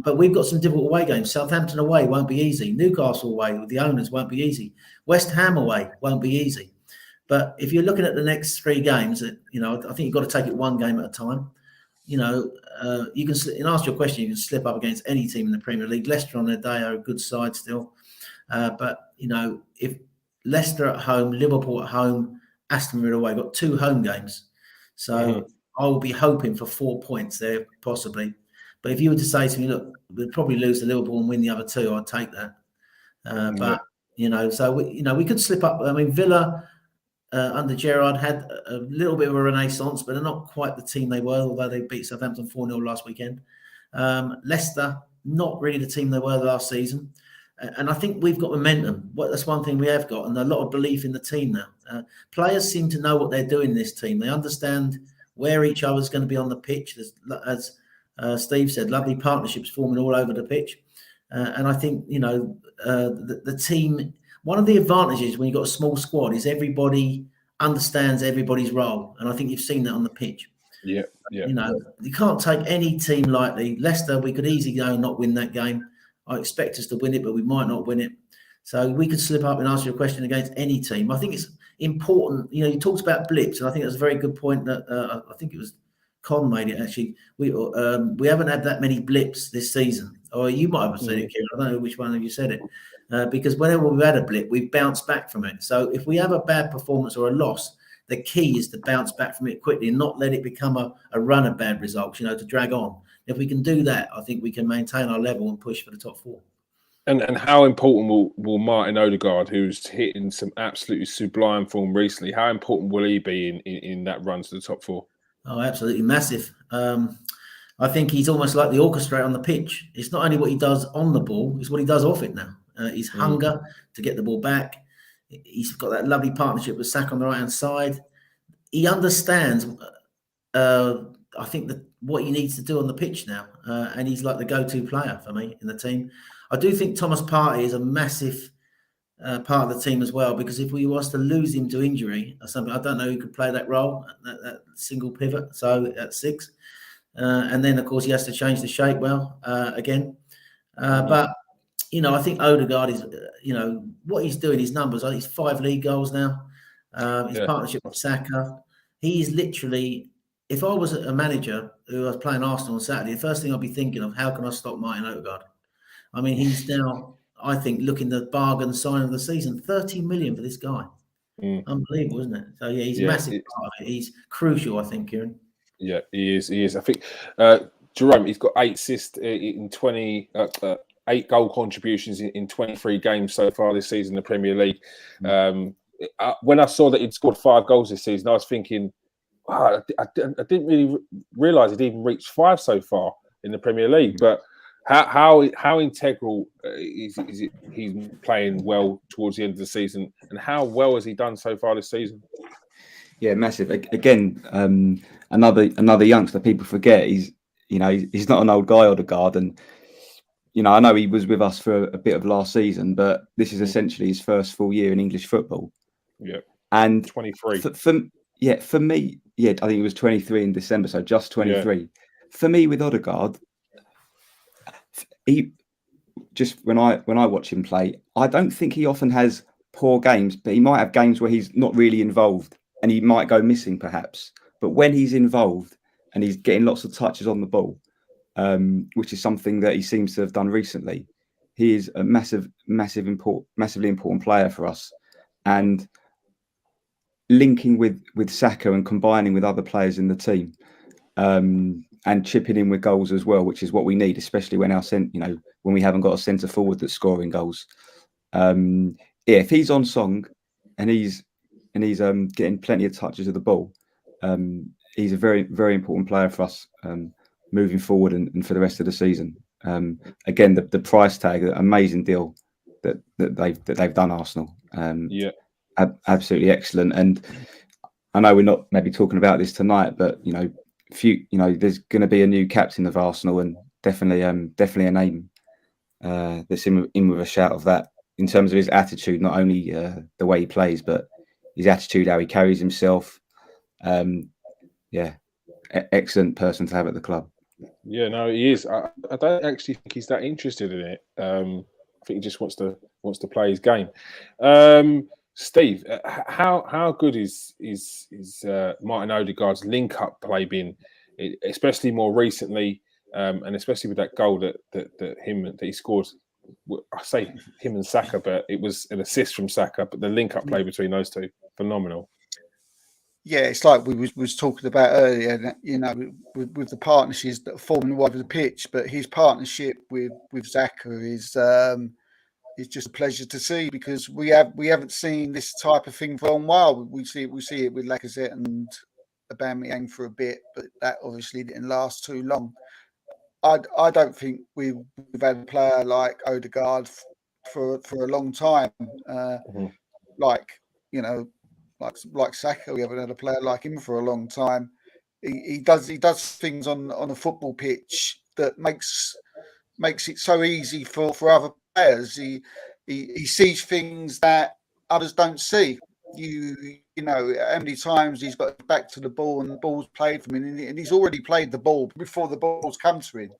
But we've got some difficult away games. Southampton away won't be easy. Newcastle away with the owners won't be easy. West Ham away won't be easy. But if you're looking at the next 3 games, I think you've got to take it one game at a time. You can, in answer to your question, you can slip up against any team in the Premier League. Leicester on their day are a good side still. But if Leicester at home, Liverpool at home, Aston Villa away, got 2 home games. So I will be hoping for 4 points there, possibly. But if you were to say to me, look, we'll probably lose to Liverpool and win the other 2, I'd take that. But we could slip up. I mean, Villa under Gerrard had a little bit of a renaissance, but they're not quite the team they were, although they beat Southampton 4-0 last weekend. Leicester, not really the team they were last season. And I think we've got momentum. That's one thing we have got, and a lot of belief in the team now. Players seem to know what they're doing in this team. They understand where each other's going to be on the pitch. As Steve said, lovely partnerships forming all over the pitch. And I think, the team, one of the advantages when you've got a small squad is everybody understands everybody's role. And I think you've seen that on the pitch. Yeah. You can't take any team lightly. Leicester, we could easily go and not win that game. I expect us to win it, but we might not win it. So we could slip up and answer your question against any team. I think it's important. You talked about blips, and I think that's a very good point that I think it was Con made it actually. We haven't had that many blips this season. Or you might have said it, Kieran. I don't know which one of you said it. Because whenever we've had a blip, we've bounced back from it. So if we have a bad performance or a loss, the key is to bounce back from it quickly and not let it become a run of bad results, to drag on. If we can do that, I think we can maintain our level and push for the top 4. And how important will Martin Ødegaard, who's hitting some absolutely sublime form recently, how important will he be in that run to the top 4? Oh, absolutely massive. I think he's almost like the orchestrator on the pitch. It's not only what he does on the ball, it's what he does off it now. His hunger to get the ball back. He's got that lovely partnership with Saka on the right-hand side. He understands, I think, what he needs to do on the pitch now. And he's like the go-to player for me in the team. I do think Thomas Partey is a massive part of the team as well, because if we was to lose him to injury or something, I don't know who could play that role, that single pivot, so at 6. And then, of course, he has to change the shape again. But, I think Ødegaard is, what he's doing, his numbers, I think he's 5 league goals now. His partnership with Saka. He's literally, if I was a manager who was playing Arsenal on Saturday, the first thing I'd be thinking of, how can I stop Martin Ødegaard? I mean, he's now, I think, looking the bargain sign of the season. 30 million for this guy. Unbelievable, isn't it? So, he's a massive part of it. He's crucial, I think, Kieran. Yeah, he is. I think Jerome, he's got 8 assists in 20, 8 goal contributions in 23 games so far this season in the Premier League. When I saw that he'd scored 5 goals this season, I was thinking, wow, I didn't really realise he'd even reached 5 so far in the Premier League. But how integral is it? He's playing well towards the end of the season, and how well has he done so far this season? Yeah, massive. Again, another youngster. People forget he's not an old guy, Ødegaard, and I know he was with us for a bit of last season, but this is essentially his first full year in English football. Yeah, and 23. For me, I think he was 23 in December, so just 23. Yeah. For me, with Ødegaard, he just when I watch him play, I don't think he often has poor games, but he might have games where he's not really involved and he might go missing perhaps. But when he's involved and he's getting lots of touches on the ball, which is something that he seems to have done recently, he is a massively important player for us. And linking with Saka and combining with other players in the team, and chipping in with goals as well, which is what we need, especially when when we haven't got a centre forward that's scoring goals. If he's on song and he's getting plenty of touches of the ball, he's a very, very important player for us moving forward and for the rest of the season. Again, the price tag, amazing deal that they've done, Arsenal. Absolutely excellent. And I know we're not maybe talking about this tonight, but there's going to be a new captain of Arsenal, and definitely a name that's in with a shout of that in terms of his attitude, not only the way he plays, but his attitude, how he carries himself. Excellent person to have at the club. Yeah, no, he is. I don't actually think he's that interested in it. I think he just wants to play his game. Steve, how good is Martin Ødegaard's link-up play been, especially more recently, and especially with that goal that he scored? I say him and Saka, but it was an assist from Saka. But the link-up play between those two, phenomenal. Yeah, it's like we was talking about earlier, with the partnerships that are forming all over the pitch. But his partnership with Saka is just a pleasure to see, because we haven't seen this type of thing for a while. We see it with Lacazette and Aubameyang for a bit, but that obviously didn't last too long. I don't think we've had a player like Ødegaard for a long time. Like Saka, we haven't had a player like him for a long time. He does things on a football pitch that makes it so easy for other players. He sees things that others don't see. How many times he's got back to the ball and the ball's played from him, and he's already played the ball before the ball's come to him.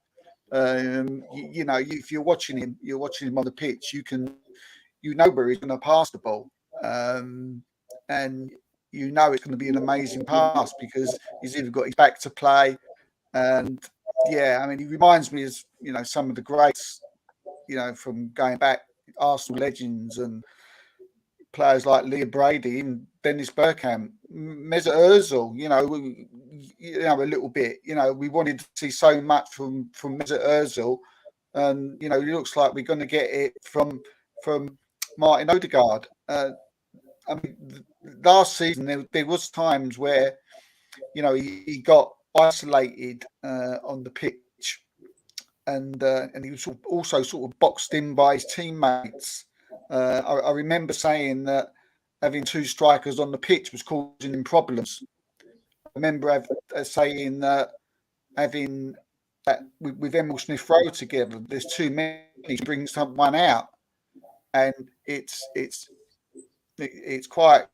If you're watching him on the pitch, you know where he's going to pass the ball. And you know it's going to be an amazing pass because he's either got his back to play, and yeah, I mean, he reminds me as some of the greats, from going back, Arsenal legends and players like Leah Brady and Dennis Bergkamp, Mesut Ozil. A little bit. We wanted to see so much from Mesut Ozil, and it looks like we're going to get it from Martin Ødegaard. I mean, last season there was times where he got isolated on the pitch, and he was also sort of boxed in by his teammates. I remember saying that having two strikers on the pitch was causing him problems. I remember saying that having that with Emil Smith-Rowe together, there's too many to bring someone out, and it's quite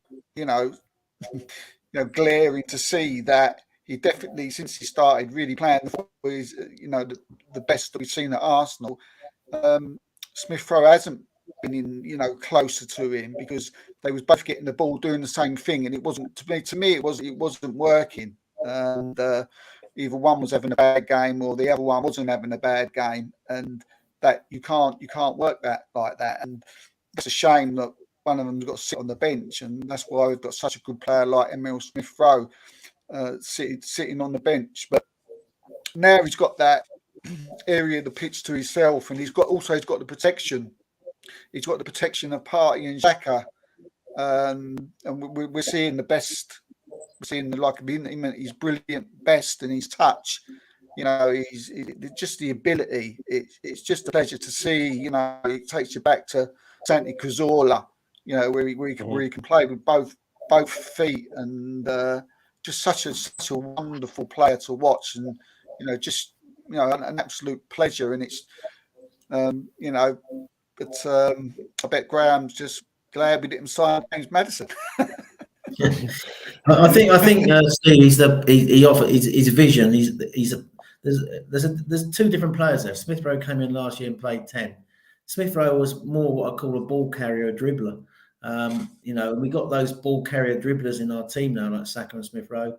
glaring to see that he definitely, since he started really playing the football, is the best that we've seen at Arsenal. Smith-Rowe hasn't been in closer to him because they was both getting the ball doing the same thing, and it wasn't to me it wasn't working, and either one was having a bad game or the other one wasn't having a bad game, and that you can't work that like that, and it's a shame that one of them's got to sit on the bench, and that's why we've got such a good player like Emil Smith-Rowe sitting on the bench. But now he's got that area of the pitch to himself, and he's got the protection. He's got the protection of Partey and Xhaka, and we're seeing the best. We're seeing his brilliant best and his touch. He's just the ability. It's just a pleasure to see. It takes you back to Santi Cazorla, where he can play with both feet, and just such a wonderful player to watch, and an absolute pleasure. And it's but I bet Graham's just glad we didn't sign James Maddison. I think Steve, he's a vision. There's two different players there. Smith-Rowe came in last year and played 10. Smith-Rowe was more what I call a ball carrier, a dribbler. We got those ball carrier dribblers in our team now, like Saka and Smith-Rowe.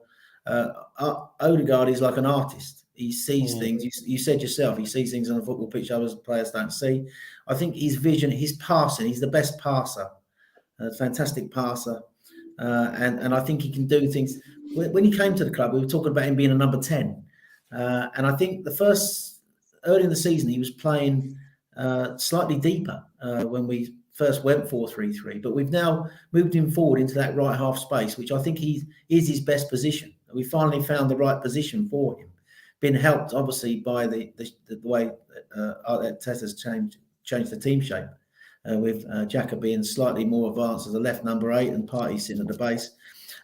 Ødegaard is like an artist. He sees things. You said yourself, he sees things on a football pitch other players don't see. I think his vision, his passing, he's the best passer, a fantastic passer. And I think he can do things. When he came to the club, we were talking about him being a number 10. And I think early in the season, he was playing slightly deeper when we first went 4-3-3. But we've now moved him forward into that right half space, which I think is his best position. We finally found the right position for him. Been helped, obviously, by the way Arteta's changed the team shape. With Xhaka being slightly more advanced as a left number 8 and Partey sitting at the base.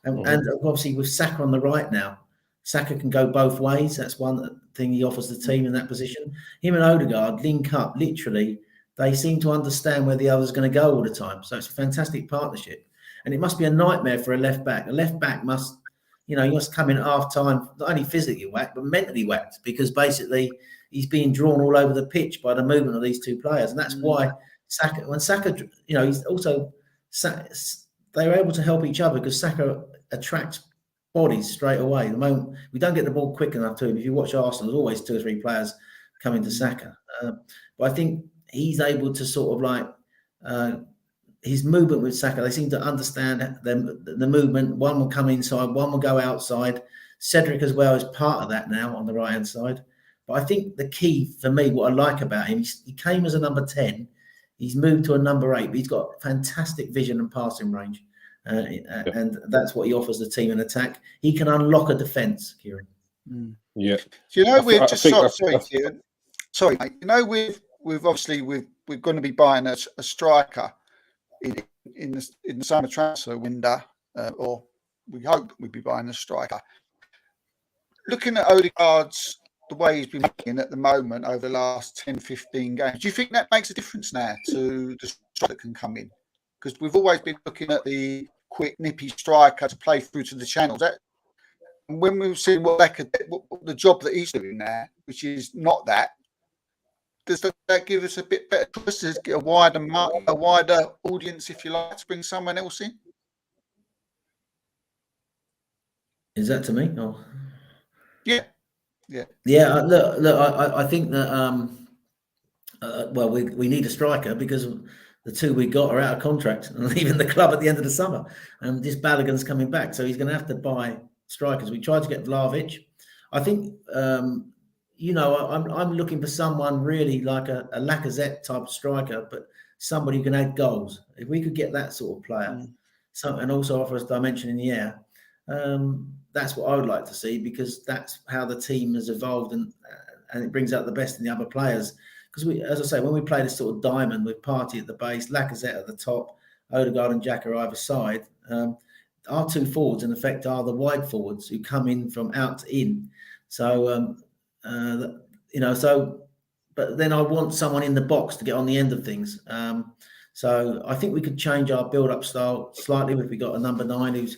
And obviously with Saka on the right now, Saka can go both ways. That's one thing he offers the team in that position. Him and Ødegaard link up, literally. They seem to understand where the other's going to go all the time. So it's a fantastic partnership. And it must be a nightmare for a left back. A left back must, he must come in at half time, not only physically whacked, but mentally whacked, because basically he's being drawn all over the pitch by the movement of these two players. And that's why Saka, he's also, they were able to help each other because Saka attracts bodies straight away. The moment we don't get the ball quick enough to him, if you watch Arsenal, there's always 2 or 3 players coming to Saka. But I think he's able to sort of like his movement with Saka. They seem to understand the movement. One will come inside, one will go outside. Cedric as well is part of that now on the right hand side. But I think the key for me, what I like about him, he came as a number 10. He's moved to a number 8, but he's got fantastic vision and passing range. And that's what he offers the team in attack. He can unlock a defence, Kieran. Yeah. We're just sorry, Kieran. Sorry, mate. We've obviously we're going to be buying a striker in the summer transfer window, or we hope we'll be buying a striker. Looking at Ødegaard's, the way he's been playing at the moment over the last 10, 15 games, do you think that makes a difference now to the striker that can come in? Because we've always been looking at the quick, nippy striker to play through to the channels. And when we've seen what the job that he's doing now, which is not that, does that give us a bit better choice to get a wider audience, if you like, to bring someone else in? Is that to me? Oh. Yeah. Yeah. Look. I think that well, we need a striker because the two we got are out of contract and leaving the club at the end of the summer. And this Balogun's coming back, so he's going to have to buy strikers. We tried to get Vlahovic. I think I'm looking for someone really like a Lacazette type of striker, but somebody who can add goals. If we could get that sort of player, and also offer us dimension in the air, that's what I would like to see, because that's how the team has evolved, and it brings out the best in the other players. Because as I say, when we play this sort of diamond with Partey at the base, Lacazette at the top, Ødegaard and Xhaka either side, our two forwards in effect are the wide forwards who come in from out to in. So but then I want someone in the box to get on the end of things. So I think we could change our build-up style slightly if we got a number 9 who's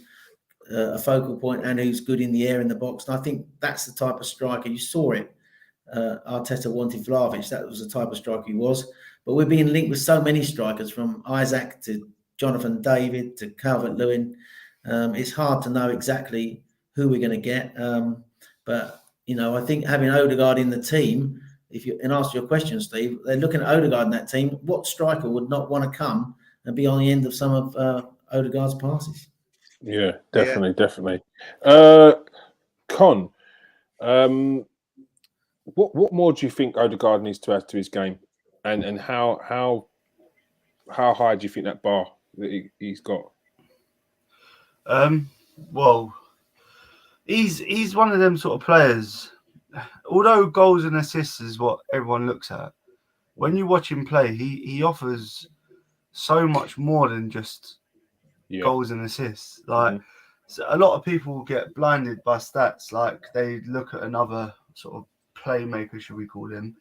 a focal point and who's good in the air in the box. And I think that's the type of striker. You saw it. Arteta wanted Vlahovic. That was the type of striker he was. But we're being linked with so many strikers, from Isaac to Jonathan David to Calvert-Lewin. It's hard to know exactly who we're going to get. But I think having Ødegaard in the team, and answer your question, Steve, they're looking at Ødegaard in that team. What striker would not want to come and be on the end of some of Ødegaard's passes? Yeah, definitely. Con, what more do you think Ødegaard needs to add to his game, and how high do you think that bar that he's got? Well, he's one of them sort of players. Although goals and assists is what everyone looks at, when you watch him play, he offers so much more than just goals and assists. Like so a lot of people get blinded by stats. Like they look at another sort of playmaker, should we call him,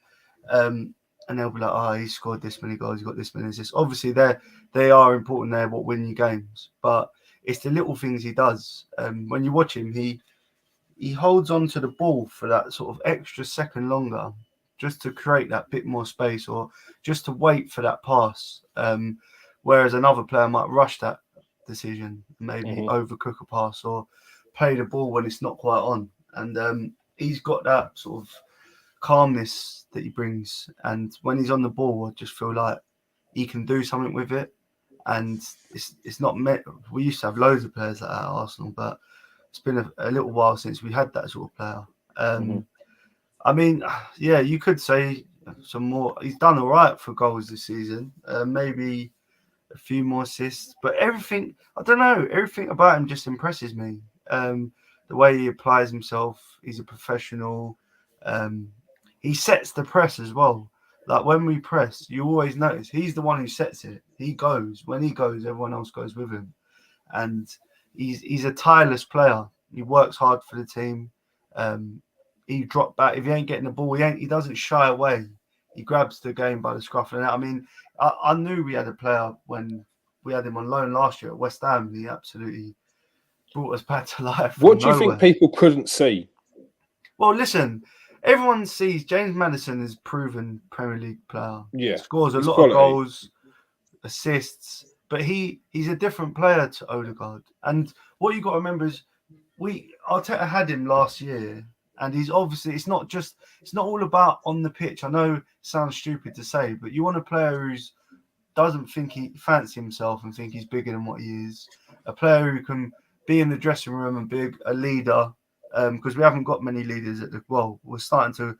and they'll be like, "Oh, he scored this many goals, he got this many assists." Obviously, they are important. They're what win you games, but it's the little things he does. When you watch him, he holds on to the ball for that sort of extra second longer, just to create that bit more space, or just to wait for that pass. Whereas another player might rush that decision, maybe overcook a pass or play the ball when it's not quite on. And he's got that sort of calmness that he brings. And when he's on the ball, I just feel like he can do something with it. And it's not met. We used to have loads of players like that at Arsenal, but it's been a little while since we had that sort of player. I mean, yeah, you could say some more. He's done all right for goals this season. Maybe a few more assists, but everything, I don't know, everything about him just impresses me. The way he applies himself, he's a professional. He sets the press as well. Like when we press, you always notice he's the one who sets it. He goes. When he goes, everyone else goes with him. And he's a tireless player. He works hard for the team. He dropped back. If he ain't getting the ball, he doesn't shy away. He grabs the game by the scruff of the neck. I mean, I knew we had a player when we had him on loan last year at West Ham. He absolutely brought us back to life. What do you think people couldn't see? Well, listen, everyone sees James Maddison is proven Premier League player. Yeah, scores a lot of goals, assists, but he's a different player to Ødegaard. And what you got to remember is Arteta had him last year, and he's obviously it's not all about on the pitch. I know it sounds stupid to say, but you want a player who doesn't think he fancy himself and think he's bigger than what he is. A player who can be in the dressing room and be a leader. Because we haven't got many leaders we're starting to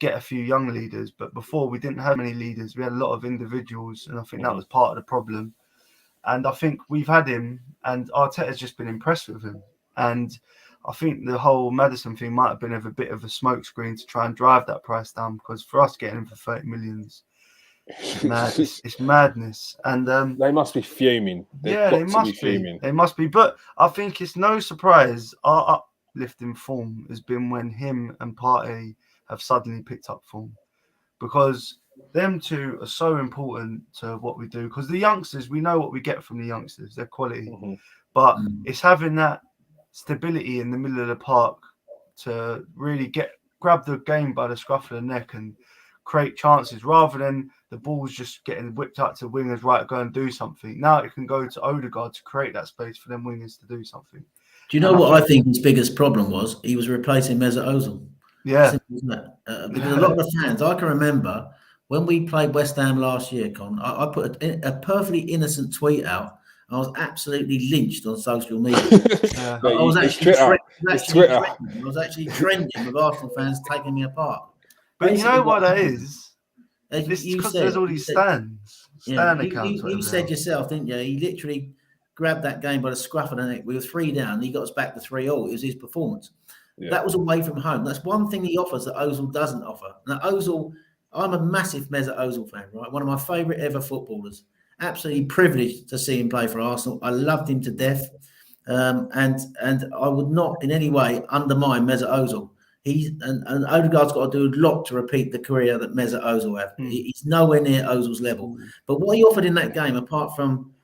get a few young leaders, but before we didn't have many leaders. We had a lot of individuals, and I think that was part of the problem. And I think we've had him, and Arteta's just been impressed with him. And I think the whole Maddison thing might have been a bit of a smokescreen to try and drive that price down, because for us getting him for 30 million, it's madness. And they must be fuming. They must be. They must be. But I think it's no surprise our uplifting form has been when him and Partey have suddenly picked up form, because them two are so important to what we do. Because the youngsters, we know what we get from the youngsters, they're quality, but it's having that stability in the middle of the park to really grab the game by the scruff of the neck and create chances, rather than the ball's just getting whipped out to wingers, right, go and do something. Now it can go to Ødegaard to create that space for them wingers to do something. Do you know what I think his biggest problem was? He was replacing Mesut Ozil. Yeah. Simple as that. Because a lot of the fans, I can remember when we played West Ham last year, Con, I put a perfectly innocent tweet out. I was absolutely lynched on social media. I was actually trending with Arsenal fans taking me apart. But Basically, you know what that is? It's because there's all these stands. Accounts. You said yourself, didn't you? He literally grabbed that game by the scruff of the neck. We were 3 down. And he got us back to 3-3. It was his performance. Yeah. That was away from home. That's one thing he offers that Ozil doesn't offer. Now, Ozil, I'm a massive Mesut Ozil fan, right? One of my favourite ever footballers. Absolutely privileged to see him play for Arsenal. I loved him to death. And I would not in any way undermine Mesut Ozil. And Ødegaard's got to do a lot to repeat the career that Mesut Ozil had. He's nowhere near Ozil's level. But what he offered in that game, apart from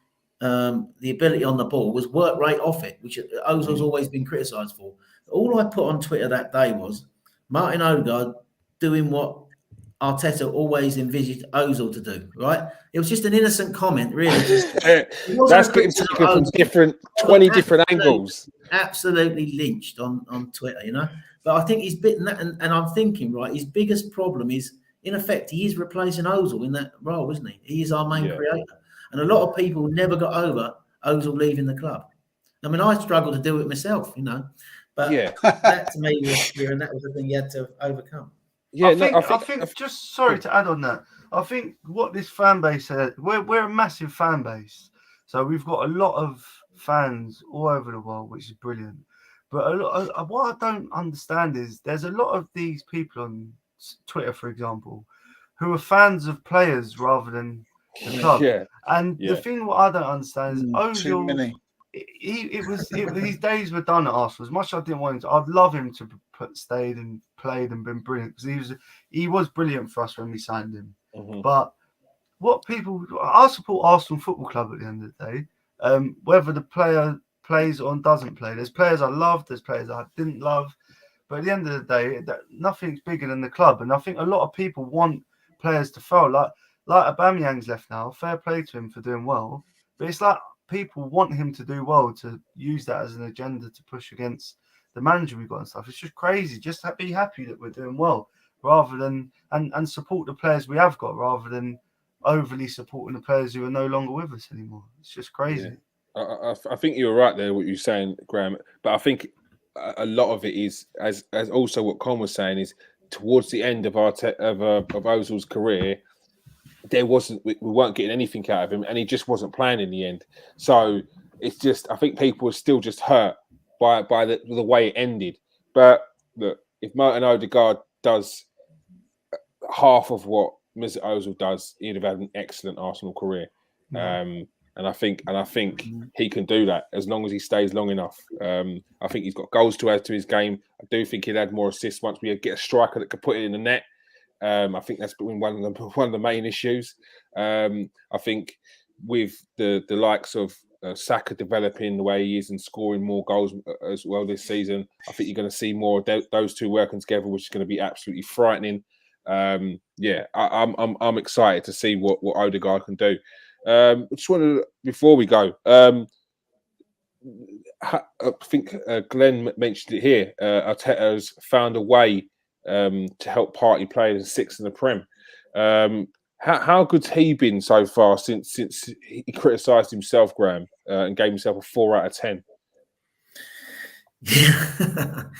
the ability on the ball, was work rate off it, which Ozil's always been criticised for. All I put on Twitter that day was Martin Ødegaard doing what Arteta always envisaged Ozil to do, right? It was just an innocent comment, really. That's getting taken from 20 different angles. Absolutely lynched on Twitter, you know? But I think he's bitten that, and I'm thinking, right, his biggest problem is, in effect, he is replacing Ozil in that role, isn't he? He is our main creator. And a lot of people never got over Ozil leaving the club. I mean, I struggled to do it myself, you know. But that to me was clear, and that was the thing you had to overcome. Yeah, I think just sorry to add on that. I think what this fan base said, we're a massive fan base. So we've got a lot of fans all over the world, which is brilliant. But what I don't understand is there's a lot of these people on Twitter, for example, who are fans of players rather than the club. The thing what I don't understand is Ozil. His days were done at Arsenal. As much as I didn't want him to, I'd love him to stayed and played and been brilliant, because he was brilliant for us when we signed him. But I support Arsenal Football Club at the end of the day. Whether the player plays or doesn't play, there's players I loved, there's players I didn't love, but at the end of the day, nothing's bigger than the club. And I think a lot of people want players to fail. Like Aubameyang's left now. Fair play to him for doing well, but it's like people want him to do well, to use that as an agenda to push against the manager we've got and stuff. It's just crazy. Just be happy that we're doing well, rather than and support the players we have got, rather than overly supporting the players who are no longer with us anymore. It's just crazy. I think you're right there, what you're saying, Graham. But I think a lot of it is, as also what Con was saying, is towards the end of Ozil's career, we weren't getting anything out of him, and he just wasn't playing in the end. So it's just, I think people are still just hurt by the way it ended. But look, if Martin Ødegaard does half of what Mesut Ozil does, he'd have had an excellent Arsenal career. And I think he can do that as long as he stays long enough. I think he's got goals to add to his game. I do think he'd add more assists once we get a striker that could put it in the net. I think that's been one of the main issues. I think with the likes of Saka developing the way he is and scoring more goals as well this season, I think you're going to see more of those two working together, which is going to be absolutely frightening. I'm excited to see what Ødegaard can do. I just wanted, before we go, I think Glenn mentioned it here. Arteta's found a way to help party players in sixth in the Prem. How good's he been so far since he criticised himself, Graham, and gave himself a 4 out of 10? The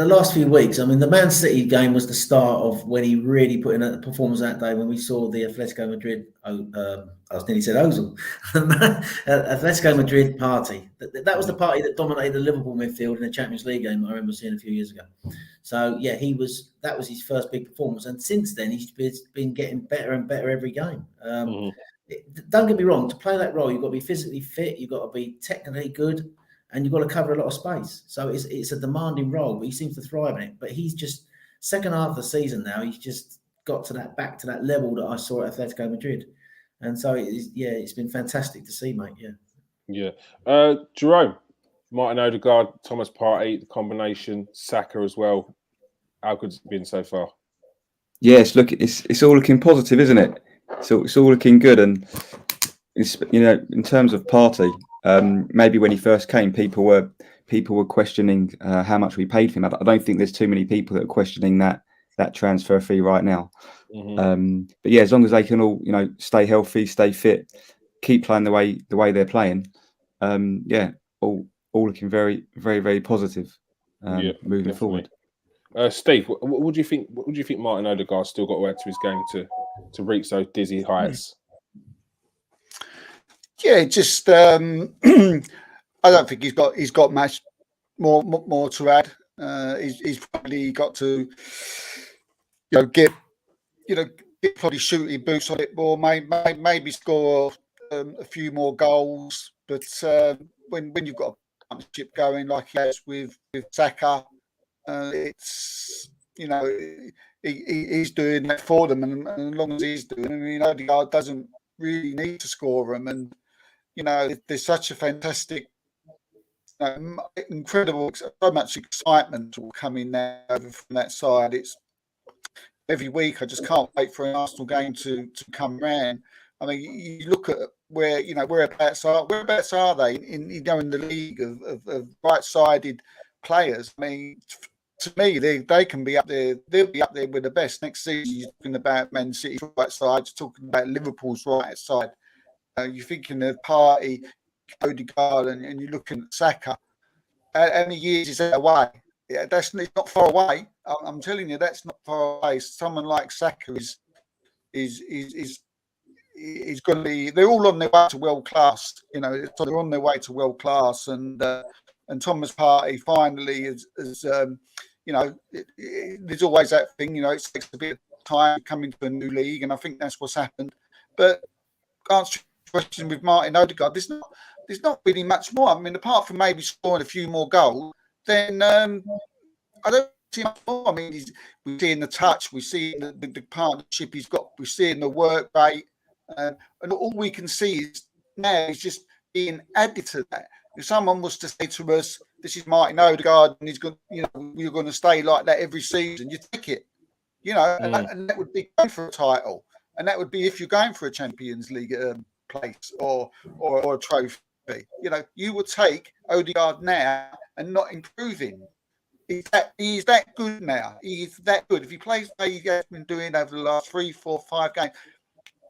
last few weeks, I mean, the Man City game was the start of when he really put in a performance that day, when we saw the Atletico Madrid, I nearly said Ozil, Atletico Madrid party. That was the party that dominated the Liverpool midfield in the Champions League game I remember seeing a few years ago. So, that was his first big performance. And since then, he's been getting better and better every game. Don't get me wrong, to play that role, you've got to be physically fit, you've got to be technically good, and you've got to cover a lot of space. So it's a demanding role, but he seems to thrive in it. But he's just, second half of the season now, he's just got back to that level that I saw at Atletico Madrid. And so, it's been fantastic to see, mate, Jerome, Martin Ødegaard, Thomas Partey, the combination, Saka as well. How good's it been so far? Yes, look, it's all looking positive, isn't it? So it's all looking good. And, in terms of Partey, maybe when he first came, people were questioning how much we paid for him. I don't think there's too many people that are questioning that transfer fee right now. But yeah, as long as they can all, stay healthy, stay fit, keep playing the way they're playing, all looking very, very, very positive. Moving definitely. forward. Steve, what do you think? What do you think Martin Ødegaard still got to add to his game to reach those dizzy heights? Yeah, just I don't think he's got much more to add. He's probably got to get probably shooting boots on it more, maybe score a few more goals. But when you've got a partnership going like he has with Saka, it's he's doing that for them, and as long as he's doing it, Ødegaard doesn't really need to score them. And there's such a fantastic, incredible, so much excitement will come in now from that side. It's every week. I just can't wait for an Arsenal game to come round. I mean, you look at whereabouts are they in the league of right-sided players? I mean, to me, they can be up there. They'll be up there with the best next season. You're talking about Man City's right side. You're talking about Liverpool's right side. You're thinking of Partey, Ødegaard, and you're looking at Saka. How many years is that away? Yeah, it's not far away. I'm telling you, that's not far away. Someone like Saka is going to be. They're all on their way to world class. So they're on their way to world class, and Thomas Partey finally is there's always that thing. It takes a bit of time to come into a new league, and I think that's what's happened. But answer your question with Martin Ødegaard, there's not really much more. I mean, apart from maybe scoring a few more goals, then I don't see much more. I mean, we're seeing the touch, we're seeing the partnership he's got, we're seeing the work rate, and all we can see is now is just being added to that. If someone was to say to us, "This is Martin Ødegaard, and he's going, we're going to stay like that every season," you take it, and that would be going for a title, and that would be if you're going for a Champions League place or a trophy. You would take Ødegaard now and not improving. He's that good now. He's that good. If he plays the way he has been doing over the last 3, 4, 5 games,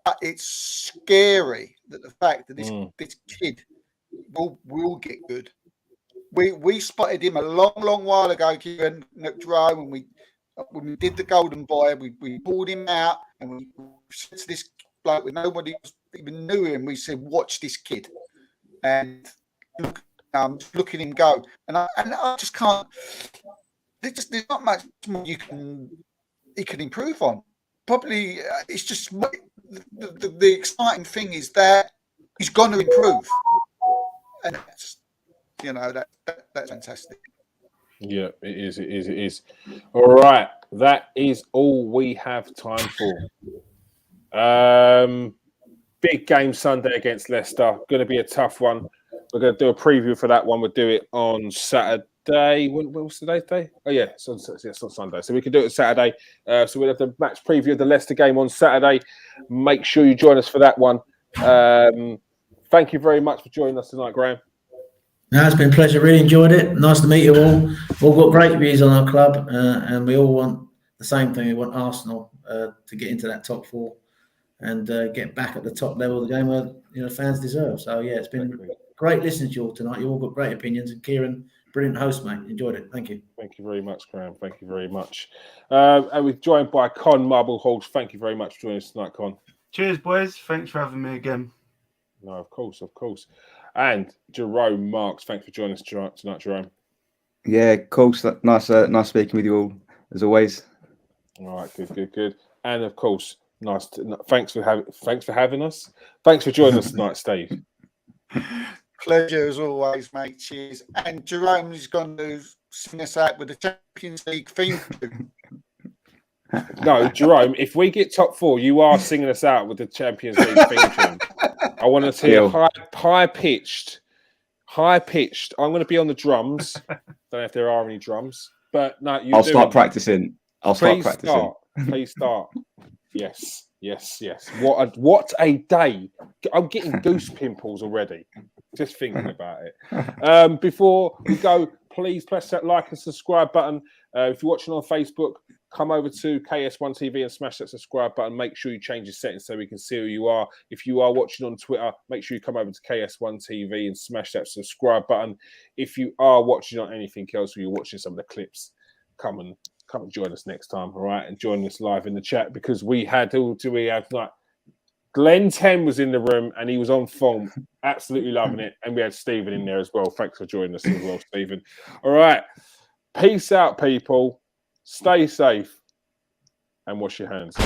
but it's scary that the fact that this kid will get good. We spotted him a long while ago, Kieran, when we did the Golden Boy. We pulled him out and we said to this bloke with nobody even knew him. We said, "Watch this kid," and look at him go. And I just can't. There's not much more he can improve on. Probably it's just the exciting thing is that he's going to improve, and that's fantastic. Yeah, it is. All right, that is all we have time for. Big game Sunday against Leicester. Going to be a tough one. We're going to do a preview for that one. We'll do it on Saturday. What's today's day? Oh, yeah, it's on Sunday. So we can do it on Saturday. So we'll have the match preview of the Leicester game on Saturday. Make sure you join us for that one. Thank you very much for joining us tonight, Graham. No, it's been a pleasure. Really enjoyed it. Nice to meet you all. We've all got great views on our club, and we all want the same thing. We want Arsenal to get into that top 4 and get back at the top level of the game where fans deserve. So yeah, it's been great listening to you all tonight. You all got great opinions, and Kieran, brilliant host, mate. Enjoyed it. Thank you. Thank you very much, Graham. Thank you very much. And we're joined by Con Marblehall. Thank you very much for joining us tonight, Con. Cheers, boys. Thanks for having me again. No, of course. And Jerome Marks, thanks for joining us tonight, Jerome. Yeah, of course. Nice speaking with you all as always. All right, good. And of course, thanks for having us. Thanks for joining us tonight, Steve. Pleasure as always, mate. Cheers. And Jerome is going to sing us out with the Champions League theme. No, Jerome, if we get top 4, you are singing us out with the Champions League theme tune. I want to hear high pitched. I'm going to be on the drums. Don't know if there are any drums, but no, I'll start practicing. Please start. Yes. What a day! I'm getting goose pimples already. Just thinking about it. Before we go, please press that like and subscribe button. If you're watching on Facebook, come over to KS1 TV and smash that subscribe button. Make sure you change your settings so we can see who you are. If you are watching on Twitter, make sure you come over to KS1 TV and smash that subscribe button. If you are watching on anything else, or you're watching some of the clips, come and join us next time, all right? And join us live in the chat, because we have like Glenn 10 was in the room and he was on form, absolutely loving it. And we had Stephen in there as well. Thanks for joining us as well, Stephen. All right. Peace out, people. Stay safe and wash your hands.